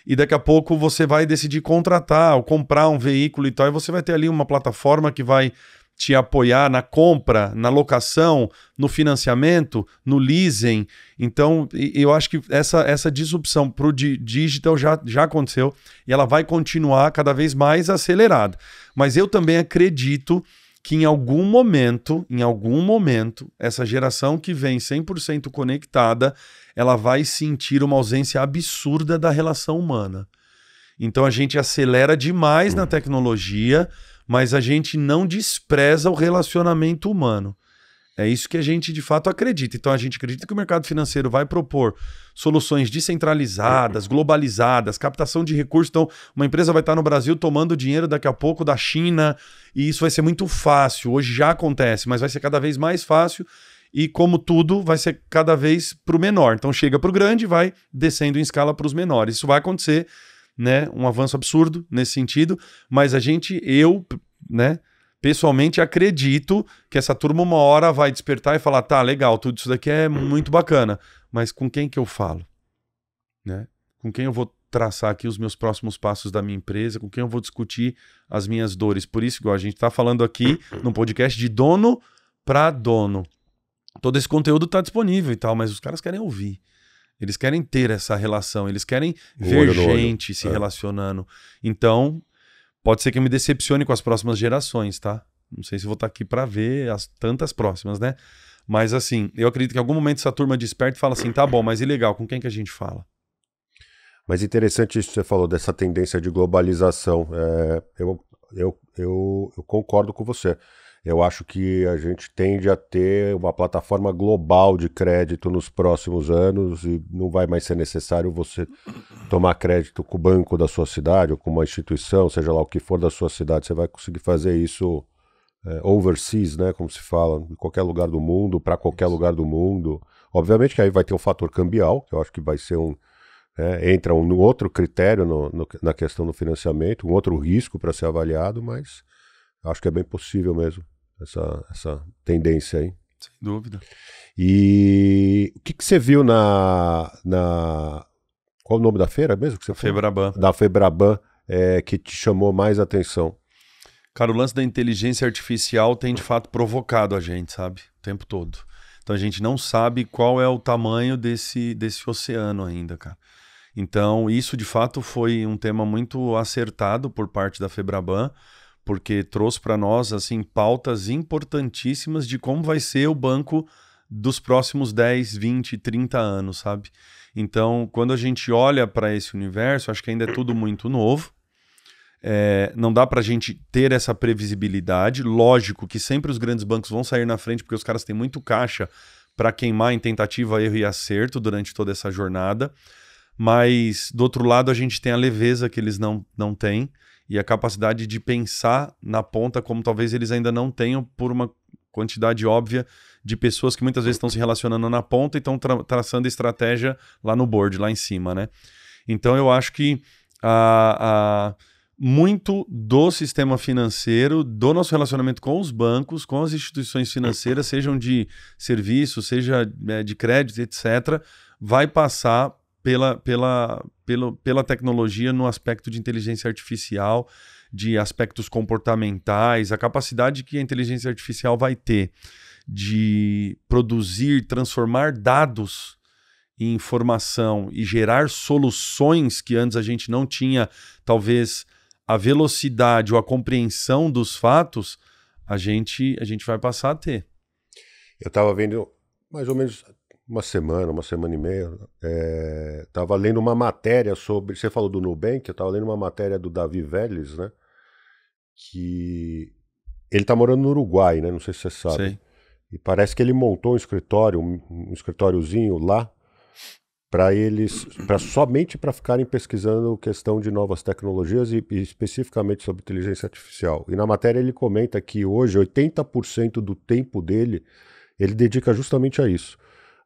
e daqui a pouco você vai decidir contratar ou comprar um veículo e tal, e você vai ter ali uma plataforma que vai te apoiar na compra, na locação, no financiamento, no leasing. Então, eu acho que essa disrupção para o digital já aconteceu e ela vai continuar cada vez mais acelerada. Mas eu também acredito que em algum momento, essa geração que vem 100% conectada, ela vai sentir uma ausência absurda da relação humana. Então, a gente acelera demais na tecnologia, mas a gente não despreza o relacionamento humano. É isso que a gente de fato acredita. Então a gente acredita que o mercado financeiro vai propor soluções descentralizadas, globalizadas, captação de recursos. Então uma empresa vai estar no Brasil tomando dinheiro daqui a pouco da China e isso vai ser muito fácil. Hoje já acontece, mas vai ser cada vez mais fácil e como tudo vai ser cada vez para o menor. Então chega para o grande e vai descendo em escala para os menores. Isso vai acontecer, né? Um avanço absurdo nesse sentido, mas eu, né, pessoalmente acredito que essa turma uma hora vai despertar e falar, tá, legal, tudo isso daqui é muito bacana, mas com quem que eu falo? Né? Com quem eu vou traçar aqui os meus próximos passos da minha empresa, com quem eu vou discutir as minhas dores. Por isso, igual a gente está falando aqui num podcast de dono para dono. Todo esse conteúdo está disponível e tal, mas os caras querem ouvir. Eles querem ter essa relação, eles querem ver gente se relacionando. Então, pode ser que eu me decepcione com as próximas gerações, tá? Não sei se vou estar aqui para ver as tantas próximas, né? Mas assim, eu acredito que em algum momento essa turma desperta e fala assim, tá bom, mas e legal, com quem que a gente fala?
Mas interessante isso que você falou, dessa tendência de globalização. Eu concordo com você. Eu acho que a gente tende a ter uma plataforma global de crédito nos próximos anos e não vai mais ser necessário você tomar crédito com o banco da sua cidade ou com uma instituição, seja lá o que for da sua cidade. Você vai conseguir fazer isso overseas, né, como se fala, em qualquer lugar do mundo, para qualquer lugar do mundo. Obviamente que aí vai ter o fator cambial, que eu acho que vai ser entra um outro critério na questão do financiamento, um outro risco para ser avaliado, mas acho que é bem possível mesmo essa tendência aí.
Sem dúvida.
E o que você viu qual o nome da feira mesmo que você falou?
Febraban.
Da Febraban, que te chamou mais atenção?
Cara, o lance da inteligência artificial tem de fato provocado a gente, sabe? O tempo todo. Então a gente não sabe qual é o tamanho desse oceano ainda, cara. Então, isso de fato foi um tema muito acertado por parte da Febraban, porque trouxe para nós assim pautas importantíssimas de como vai ser o banco dos próximos 10, 20, 30 anos, sabe? Então, quando a gente olha para esse universo, acho que ainda é tudo muito novo. Não dá para a gente ter essa previsibilidade. Lógico que sempre os grandes bancos vão sair na frente, porque os caras têm muito caixa para queimar em tentativa, erro e acerto durante toda essa jornada. Mas, do outro lado, a gente tem a leveza que eles não têm e a capacidade de pensar na ponta como talvez eles ainda não tenham por uma quantidade óbvia de pessoas que muitas vezes estão se relacionando na ponta e estão traçando estratégia lá no board, lá em cima, né? Então, eu acho que muito do sistema financeiro, do nosso relacionamento com os bancos, com as instituições financeiras, sejam de serviço, seja de crédito, etc., vai passar pela tecnologia no aspecto de inteligência artificial, de aspectos comportamentais, a capacidade que a inteligência artificial vai ter de produzir, transformar dados em informação e gerar soluções que antes a gente não tinha, talvez, a velocidade ou a compreensão dos fatos, a gente vai passar a ter.
Eu estava vendo mais ou menos uma semana e meia, estava lendo uma matéria sobre, você falou do Nubank, eu estava lendo uma matéria do Davi Vélez, né, que ele está morando no Uruguai, né, não sei se você sabe.
Sei.
E parece que ele montou um escritório, um escritóriozinho lá, somente para ficarem pesquisando questão de novas tecnologias e especificamente sobre inteligência artificial. E na matéria ele comenta que hoje 80% do tempo dele ele dedica justamente a isso.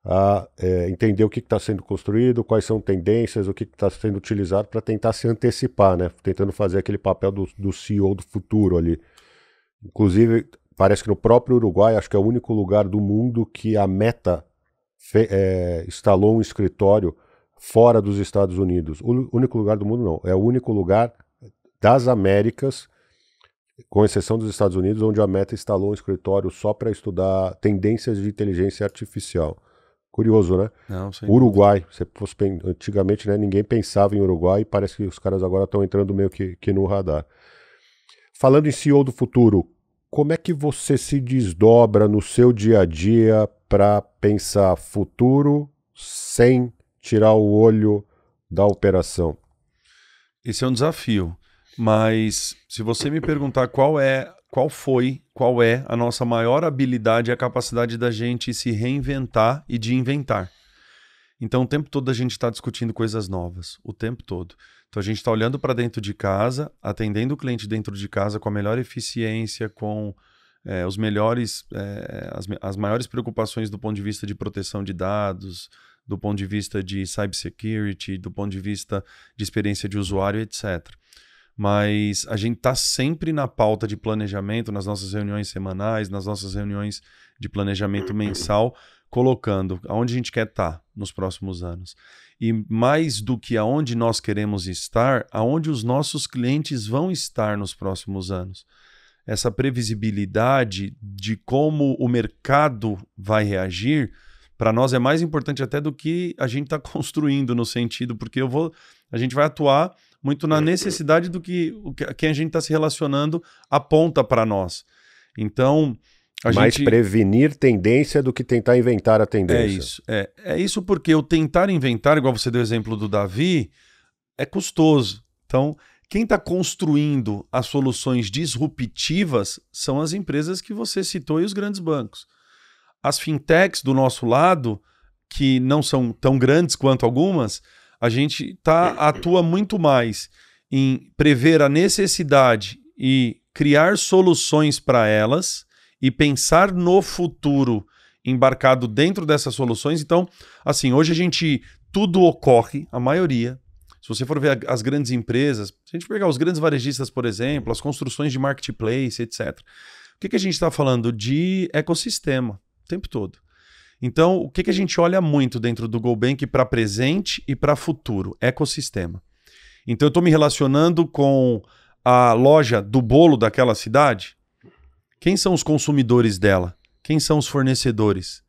A entender o que está sendo construído, quais são tendências, o que está sendo utilizado para tentar se antecipar, né? Tentando fazer aquele papel do CEO do futuro ali. Inclusive, parece que no próprio Uruguai, acho que é o único lugar do mundo que a Meta instalou um escritório fora dos Estados Unidos. O único lugar do mundo não, é o único lugar das Américas, com exceção dos Estados Unidos, onde a Meta instalou um escritório só para estudar tendências de inteligência artificial. Curioso, né?
Não,
Uruguai, antigamente, né, ninguém pensava em Uruguai e parece que os caras agora estão entrando meio que no radar. Falando em CEO do futuro, como é que você se desdobra no seu dia a dia para pensar futuro sem tirar o olho da operação?
Esse é um desafio, mas se você me perguntar qual é a nossa maior habilidade, é a capacidade da gente se reinventar e de inventar. Então, o tempo todo a gente está discutindo coisas novas, o tempo todo. Então, a gente está olhando para dentro de casa, atendendo o cliente dentro de casa com a melhor eficiência, com os melhores, as maiores preocupações do ponto de vista de proteção de dados, do ponto de vista de cybersecurity, do ponto de vista de experiência de usuário, etc. Mas a gente está sempre na pauta de planejamento, nas nossas reuniões semanais, nas nossas reuniões de planejamento mensal, colocando aonde a gente quer estar nos próximos anos. E mais do que aonde nós queremos estar, aonde os nossos clientes vão estar nos próximos anos. Essa previsibilidade de como o mercado vai reagir, para nós é mais importante até do que a gente está construindo no sentido, porque a gente vai atuar muito na necessidade do que quem a gente está se relacionando aponta para nós. Então,
mais prevenir tendência do que tentar inventar a tendência.
É isso. É isso porque o tentar inventar, igual você deu o exemplo do Davi, é custoso. Então, quem está construindo as soluções disruptivas são as empresas que você citou e os grandes bancos. As fintechs do nosso lado, que não são tão grandes quanto algumas, a gente atua muito mais em prever a necessidade e criar soluções para elas e pensar no futuro embarcado dentro dessas soluções. Então, assim, hoje tudo ocorre, a maioria. Se você for ver as grandes empresas, se a gente pegar os grandes varejistas, por exemplo, as construções de marketplace, etc. O que a gente está falando? De ecossistema, o tempo todo. Então, o que a gente olha muito dentro do GoBank para presente e para futuro? Ecossistema. Então, eu estou me relacionando com a loja do bolo daquela cidade. Quem são os consumidores dela? Quem são os fornecedores?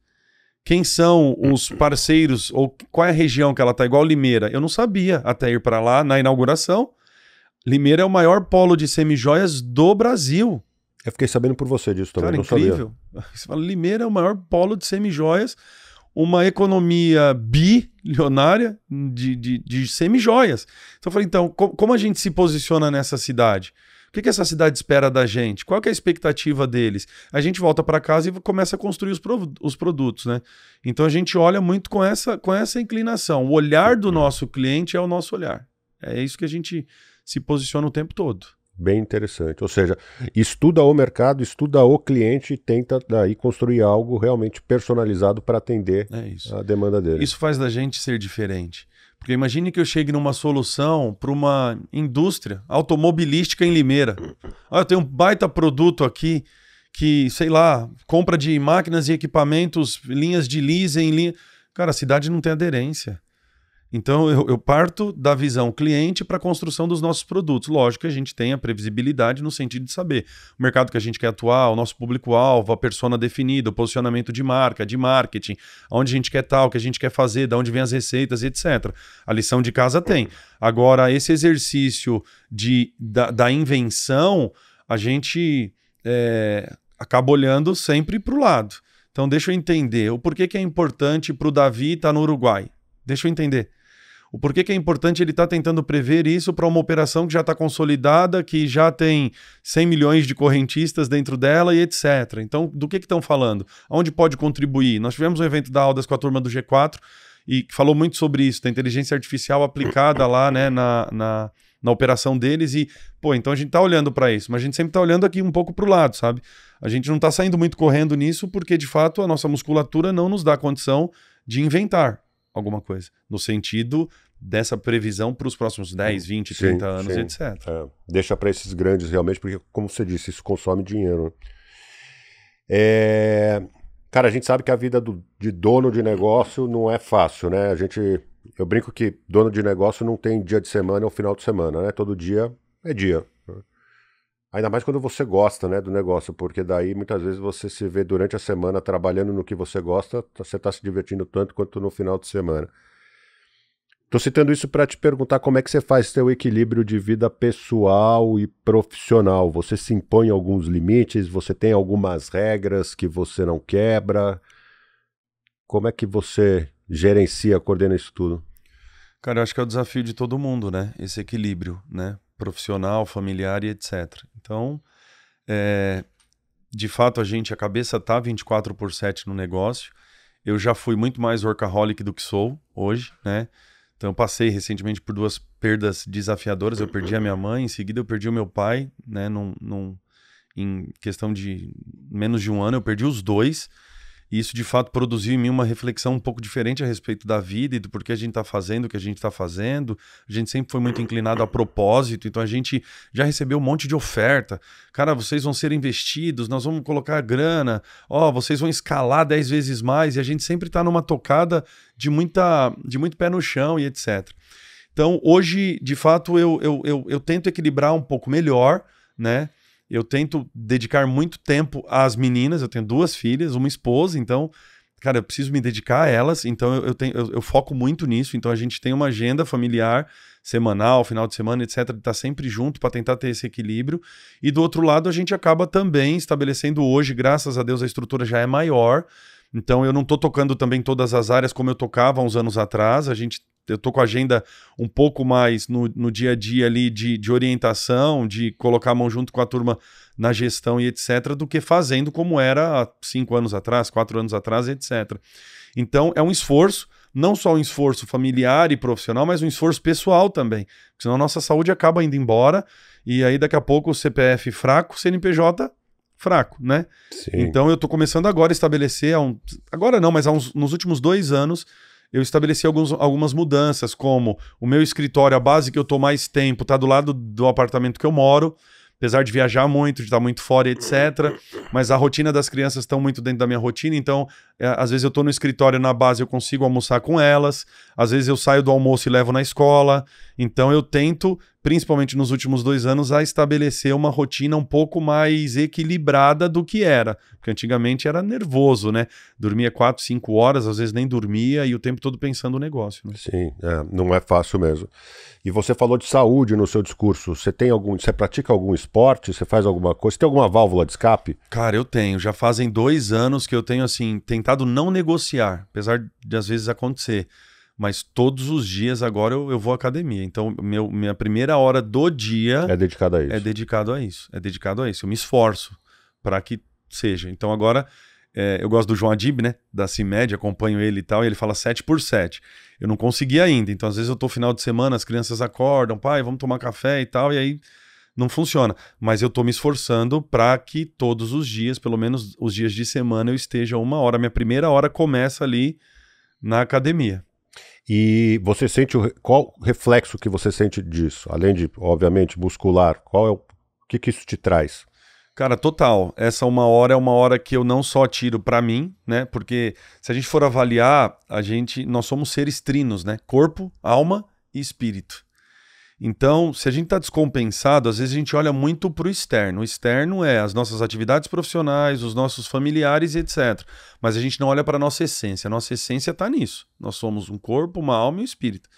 Quem são os parceiros? Ou qual é a região que ela está? Igual Limeira. Eu não sabia até ir para lá na inauguração. Limeira é o maior polo de semijoias do Brasil.
Eu fiquei sabendo por você disso também.
Cara,
não
incrível.
Sabia.
Você fala, Limeira é o maior polo de semijoias, uma economia bilionária de semijoias. Então eu falei, como a gente se posiciona nessa cidade? O que essa cidade espera da gente? Qual que é a expectativa deles? A gente volta para casa e começa a construir os produtos, né? Então a gente olha muito com essa inclinação. O olhar do nosso cliente é o nosso olhar. É isso que a gente se posiciona o tempo todo.
Bem interessante. Ou seja, estuda o mercado, estuda o cliente e tenta daí construir algo realmente personalizado para atender a demanda dele.
Isso faz da gente ser diferente. Porque imagine que eu chegue numa solução para uma indústria automobilística em Limeira. Eu tenho um baita produto aqui que, sei lá, compra de máquinas e equipamentos, linhas de leasing, Cara, a cidade não tem aderência. Então, eu parto da visão cliente para a construção dos nossos produtos. Lógico que a gente tem a previsibilidade no sentido de saber o mercado que a gente quer atuar, o nosso público-alvo, a persona definida, o posicionamento de marca, de marketing, onde a gente quer estar, o que a gente quer fazer, de onde vem as receitas, etc. A lição de casa tem. Agora, esse exercício da invenção, a gente acaba olhando sempre para o lado. Então, deixa eu entender o porquê que é importante para o Davi estar no Uruguai. Deixa eu entender. O porquê que é importante ele estar tentando prever isso para uma operação que já está consolidada, que já tem 100 milhões de correntistas dentro dela e etc. Então, do que estão falando? Onde pode contribuir? Nós tivemos um evento da Aldas com a turma do G4 e falou muito sobre isso, da inteligência artificial aplicada lá, né, na operação deles e, então a gente está olhando para isso, mas a gente sempre está olhando aqui um pouco para o lado, sabe? A gente não está saindo muito correndo nisso porque, de fato, a nossa musculatura não nos dá condição de inventar alguma coisa, no sentido dessa previsão para os próximos 10, 20, 30 anos, etc.
Deixa para esses grandes realmente, porque, como você disse, isso consome dinheiro. Cara, a gente sabe que a vida de dono de negócio não é fácil, né? Eu brinco que dono de negócio não tem dia de semana ou final de semana, né? Todo dia é dia. Ainda mais quando você gosta, né, do negócio, porque daí muitas vezes você se vê durante a semana trabalhando no que você gosta, você está se divertindo tanto quanto no final de semana. Estou citando isso para te perguntar como é que você faz seu equilíbrio de vida pessoal e profissional. Você se impõe alguns limites? Você tem algumas regras que você não quebra? Como é que você gerencia, coordena isso tudo?
Cara, eu acho que é o desafio de todo mundo, né? Esse equilíbrio, né? Profissional, familiar e etc. Então, de fato, a cabeça está 24/7 no negócio. Eu já fui muito mais workaholic do que sou hoje, né? Então, eu passei recentemente por 2 perdas desafiadoras. Eu perdi a minha mãe, em seguida eu perdi o meu pai, né? em questão de menos de um ano, eu perdi os dois. E isso, de fato, produziu em mim uma reflexão um pouco diferente a respeito da vida e do porquê a gente está fazendo o que a gente está fazendo. A gente sempre foi muito inclinado a propósito, então a gente já recebeu um monte de oferta. Cara, vocês vão ser investidos, nós vamos colocar grana, vocês vão escalar 10 vezes mais, e a gente sempre está numa tocada de muito pé no chão e etc. Então, hoje, de fato, eu tento equilibrar um pouco melhor, né? Eu tento dedicar muito tempo às meninas, eu tenho 2 filhas, uma esposa, então, cara, eu preciso me dedicar a elas, então eu foco muito nisso, então a gente tem uma agenda familiar, semanal, final de semana, etc, de estar sempre junto para tentar ter esse equilíbrio, e do outro lado a gente acaba também estabelecendo hoje, graças a Deus, a estrutura já é maior, então eu não estou tocando também todas as áreas como eu tocava há uns anos atrás, eu estou com a agenda um pouco mais no dia a dia ali de orientação, de colocar a mão junto com a turma na gestão e etc, do que fazendo como era há 5 anos atrás, 4 anos atrás, etc. Então é um esforço, não só um esforço familiar e profissional, mas um esforço pessoal também, porque senão a nossa saúde acaba indo embora e aí daqui a pouco o CPF fraco, CNPJ fraco, né?
Sim.
Então eu estou começando agora a estabelecer, agora não, mas nos últimos 2 anos, eu estabeleci algumas mudanças, como o meu escritório, a base que eu estou mais tempo, está do lado do apartamento que eu moro, apesar de viajar muito, de estar muito fora, etc. Mas a rotina das crianças estão muito dentro da minha rotina, então às vezes eu estou no escritório na base, eu consigo almoçar com elas, às vezes eu saio do almoço e levo na escola, então eu tento, principalmente nos últimos 2 anos, a estabelecer uma rotina um pouco mais equilibrada do que era, porque antigamente era nervoso, né? Dormia 4, 5 horas, às vezes nem dormia e o tempo todo pensando no negócio. Né?
Sim, não é fácil mesmo. E você falou de saúde no seu discurso, você pratica algum esporte, você faz alguma coisa, você tem alguma válvula de escape?
Cara, eu tenho, já fazem 2 anos que eu tenho, assim, tentado não negociar, apesar de às vezes acontecer. Mas todos os dias agora eu vou à academia. Então, minha primeira hora do dia...
É dedicada a isso.
É dedicado a isso. É dedicado a isso. Eu me esforço para que seja. Então, agora, eu gosto do João Adib, né? Da CIMED, acompanho ele e tal, e ele fala 7x7. Eu não consegui ainda. Então, às vezes eu tô final de semana, as crianças acordam, pai, vamos tomar café e tal, e aí não funciona. Mas eu tô me esforçando para que todos os dias, pelo menos os dias de semana, eu esteja 1 hora. Minha primeira hora começa ali na academia.
E você sente qual reflexo que você sente disso? Além de, obviamente, muscular, o que isso te traz?
Cara, total. Essa 1 hora é uma hora que eu não só tiro pra mim, né? Porque se a gente for avaliar, nós somos seres trinos, né? Corpo, alma e espírito. Então, se a gente está descompensado, às vezes a gente olha muito para o externo. O externo é as nossas atividades profissionais, os nossos familiares e etc. Mas a gente não olha para a nossa essência. A nossa essência está nisso. Nós somos um corpo, uma alma e um espírito.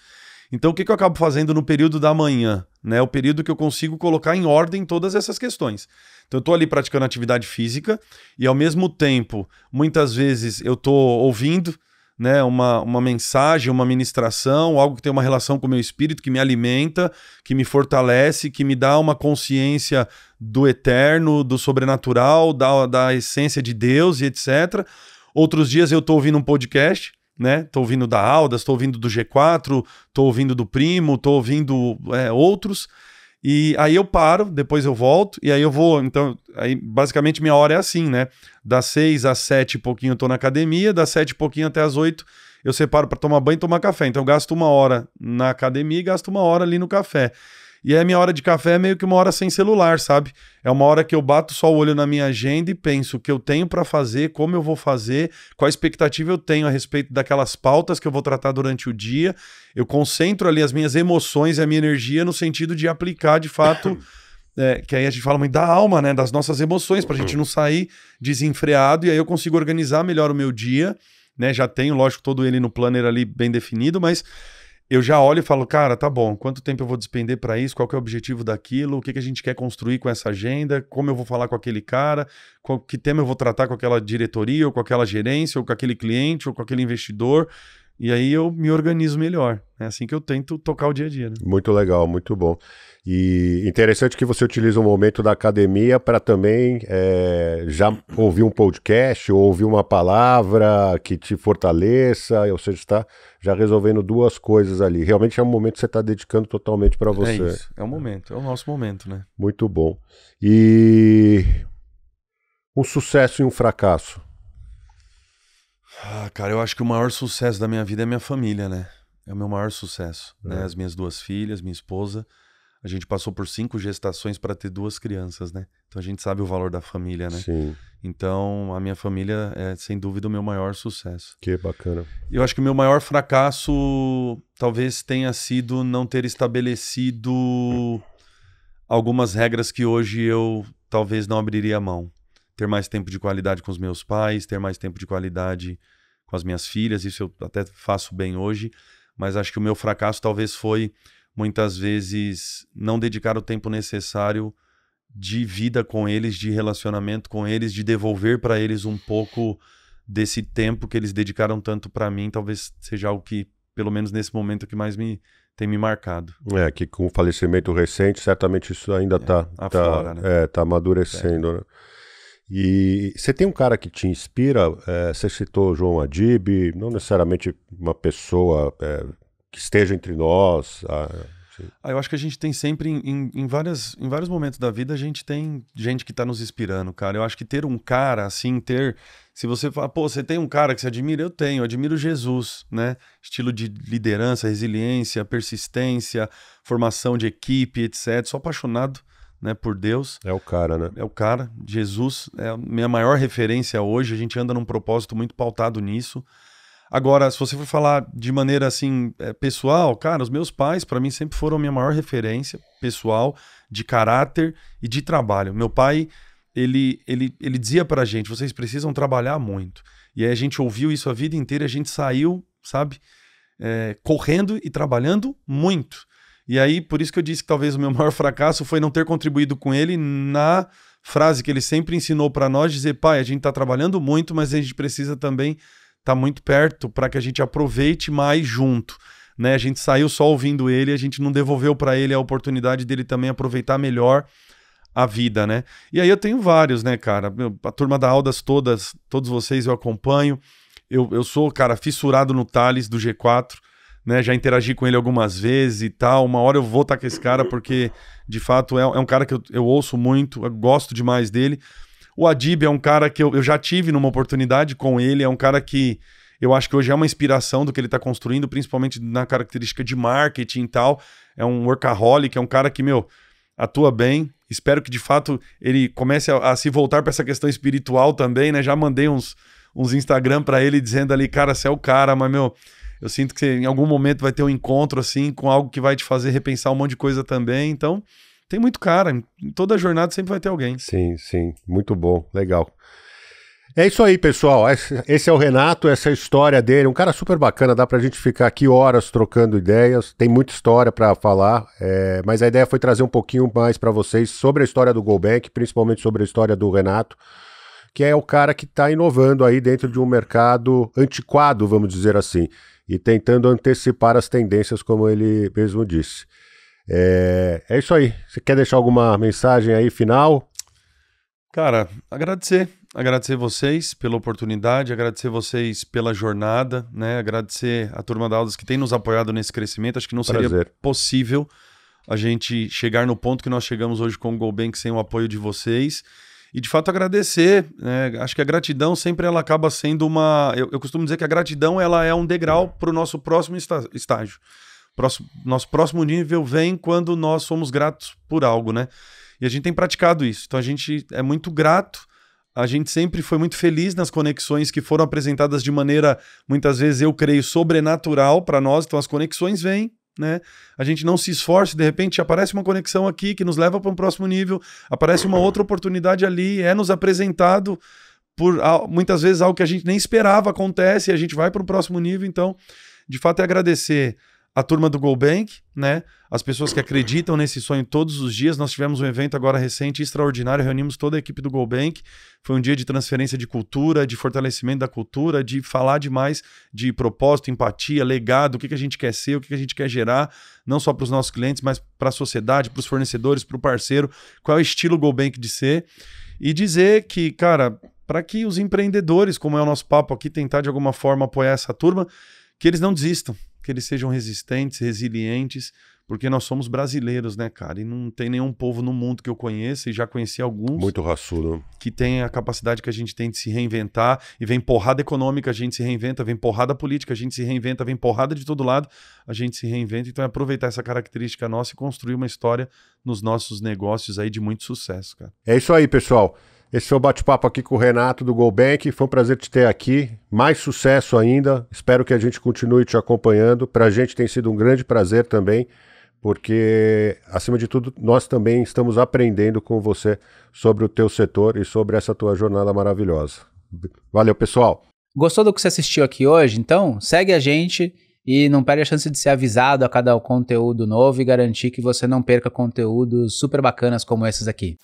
Então, o que eu acabo fazendo no período da manhã? Né? O período que eu consigo colocar em ordem todas essas questões. Então, eu estou ali praticando atividade física e, ao mesmo tempo, muitas vezes eu estou ouvindo, né, uma mensagem, uma ministração, algo que tem uma relação com o meu espírito, que me alimenta, que me fortalece, que me dá uma consciência do eterno, do sobrenatural, da essência de Deus e etc. Outros dias eu estou ouvindo um podcast, né? Estou ouvindo da Aldas, estou ouvindo do G4, estou ouvindo do Primo, estou ouvindo outros. E aí eu paro, depois eu volto, e aí eu vou, então, aí basicamente minha hora é assim, né? Das 6 às 7 e pouquinho eu tô na academia, das 7 e pouquinho até as 8 eu separo para tomar banho e tomar café. Então eu gasto 1 hora na academia e gasto 1 hora ali no café. E aí a minha hora de café é meio que 1 hora sem celular, sabe? É uma hora que eu bato só o olho na minha agenda e penso o que eu tenho para fazer, como eu vou fazer, qual expectativa eu tenho a respeito daquelas pautas que eu vou tratar durante o dia. Eu concentro ali as minhas emoções e a minha energia no sentido de aplicar, de fato, que aí a gente fala muito da alma, né? Das nossas emoções, pra gente não sair desenfreado, e aí eu consigo organizar melhor o meu dia, né? Já tenho, lógico, todo ele no planner ali bem definido, mas eu já olho e falo, cara, tá bom, quanto tempo eu vou despender para isso, qual que é o objetivo daquilo, o que a gente quer construir com essa agenda, como eu vou falar com aquele cara, que tema eu vou tratar com aquela diretoria, ou com aquela gerência, ou com aquele cliente, ou com aquele investidor, e aí eu me organizo melhor. É assim que eu tento tocar o dia a dia. Né?
Muito legal, muito bom. E interessante que você utiliza o momento da academia para também já ouvir um podcast ou ouvir uma palavra que te fortaleça, ou seja, está já resolvendo 2 coisas ali. Realmente é um momento que você está dedicando totalmente para você.
É isso, é o momento, é o nosso momento, né?
Muito bom. E Um sucesso e um fracasso.
Ah, cara, eu acho que o maior sucesso da minha vida é minha família, né? É o meu maior sucesso, né? As minhas 2 filhas, minha esposa. A gente passou por 5 gestações para ter 2 crianças, né? Então a gente sabe o valor da família, né?
Sim.
Então a minha família é, sem dúvida, o meu maior sucesso.
Que bacana.
Eu acho que o meu maior fracasso talvez tenha sido não ter estabelecido algumas regras que hoje eu talvez não abriria a mão. Ter mais tempo de qualidade com os meus pais, ter mais tempo de qualidade com as minhas filhas, isso eu até faço bem hoje, mas acho que o meu fracasso talvez foi, muitas vezes, não dedicar o tempo necessário de vida com eles, de relacionamento com eles, de devolver para eles um pouco desse tempo que eles dedicaram tanto para mim, talvez seja algo que, pelo menos nesse momento, que mais tem me marcado.
Que com o falecimento recente, certamente isso ainda
aflora, né?
Tá amadurecendo, né? E você tem um cara que te inspira, você citou João Adib, não necessariamente uma pessoa que esteja entre nós.
Eu acho que a gente tem sempre, em vários momentos da vida, a gente tem gente que tá nos inspirando, cara. Eu acho que ter um cara, assim, se você fala, pô, você tem um cara que você admira? Eu admiro Jesus, né? Estilo de liderança, resiliência, persistência, formação de equipe, etc. Sou apaixonado, né, por Deus.
É o cara, né?
É o cara. Jesus é a minha maior referência hoje. A gente anda num propósito muito pautado nisso. Agora, se você for falar de maneira assim, pessoal, cara, os meus pais, para mim, sempre foram a minha maior referência pessoal, de caráter e de trabalho. Meu pai, ele dizia pra gente, vocês precisam trabalhar muito. E aí a gente ouviu isso a vida inteira, a gente saiu, sabe, correndo e trabalhando muito. E aí, por isso que eu disse que talvez o meu maior fracasso foi não ter contribuído com ele na frase que ele sempre ensinou pra nós, dizer, pai, a gente tá trabalhando muito, mas a gente precisa também tá muito perto para que a gente aproveite mais junto, né? A gente saiu só ouvindo ele, a gente não devolveu para ele a oportunidade dele também aproveitar melhor a vida, né? E aí eu tenho vários, né, cara? A turma da Aldas todos vocês eu acompanho. Eu sou, cara, fissurado no Thales do G4, né? Já interagi com ele algumas vezes e tal. Uma hora eu vou estar com esse cara porque, de fato, é um cara que eu ouço muito, eu gosto demais dele. O Adib é um cara que eu já tive numa oportunidade com ele, é um cara que eu acho que hoje é uma inspiração do que ele está construindo, principalmente na característica de marketing e tal. É um workaholic, é um cara que, atua bem. Espero que, de fato, ele comece a se voltar para essa questão espiritual também, né? Já mandei uns Instagram para ele dizendo ali, cara, você é o cara, mas, eu sinto que você, em algum momento vai ter um encontro, assim, com algo que vai te fazer repensar um monte de coisa também, então... Tem muito cara, em toda jornada sempre vai ter alguém.
Sim, muito bom, legal. É isso aí, pessoal, esse é o Renato, essa é a história dele, um cara super bacana, dá pra gente ficar aqui horas trocando ideias, tem muita história pra falar, mas a ideia foi trazer um pouquinho mais pra vocês sobre a história do GoBank, principalmente sobre a história do Renato, que é o cara que tá inovando aí dentro de um mercado antiquado, vamos dizer assim, e tentando antecipar as tendências, como ele mesmo disse. É isso aí. Você quer deixar alguma mensagem aí final?
Cara, agradecer vocês pela oportunidade, agradecer vocês pela jornada, né? Agradecer a turma da Aldas que tem nos apoiado nesse crescimento. Acho que não seria possível a gente chegar no ponto que nós chegamos hoje com o GoBank sem o apoio de vocês. E de fato agradecer, né? Acho que a gratidão sempre ela acaba sendo uma... Eu costumo dizer que a gratidão ela é um degrau para o nosso próximo estágio. Nosso próximo nível vem quando nós somos gratos por algo, né? E a gente tem praticado isso. Então a gente é muito grato, a gente sempre foi muito feliz nas conexões que foram apresentadas de maneira, muitas vezes eu creio, sobrenatural para nós. Então as conexões vêm, né? A gente não se esforça, de repente aparece uma conexão aqui que nos leva para um próximo nível, aparece uma outra oportunidade ali, é nos apresentado por muitas vezes algo que a gente nem esperava acontece e a gente vai para um próximo nível. Então, de fato, é agradecer a turma do GoBank, né? As pessoas que acreditam nesse sonho todos os dias. Nós tivemos um evento agora recente, extraordinário, reunimos toda a equipe do GoBank. Foi um dia de transferência de cultura, de fortalecimento da cultura, de falar demais de propósito, empatia, legado, o que a gente quer ser, o que a gente quer gerar, não só para os nossos clientes, mas para a sociedade, para os fornecedores, para o parceiro, qual é o estilo GoBank de ser. E dizer que, cara, para que os empreendedores, como é o nosso papo aqui, tentar de alguma forma apoiar essa turma, que eles não desistam, que eles sejam resistentes, resilientes, porque nós somos brasileiros, né, cara? E não tem nenhum povo no mundo que eu conheça, e já conheci alguns.
Muito raçudo.
Que tem a capacidade que a gente tem de se reinventar, e vem porrada econômica, a gente se reinventa, vem porrada política, a gente se reinventa, vem porrada de todo lado, a gente se reinventa. Então é aproveitar essa característica nossa e construir uma história nos nossos negócios aí de muito sucesso, cara.
É isso aí, pessoal. Esse foi o bate-papo aqui com o Renato do GoBank. Foi um prazer te ter aqui. Mais sucesso ainda. Espero que a gente continue te acompanhando. Para a gente tem sido um grande prazer também, porque, acima de tudo, nós também estamos aprendendo com você sobre o teu setor e sobre essa tua jornada maravilhosa. Valeu, pessoal.
Gostou do que você assistiu aqui hoje? Então, segue a gente e não perde a chance de ser avisado a cada conteúdo novo e garantir que você não perca conteúdos super bacanas como esses aqui.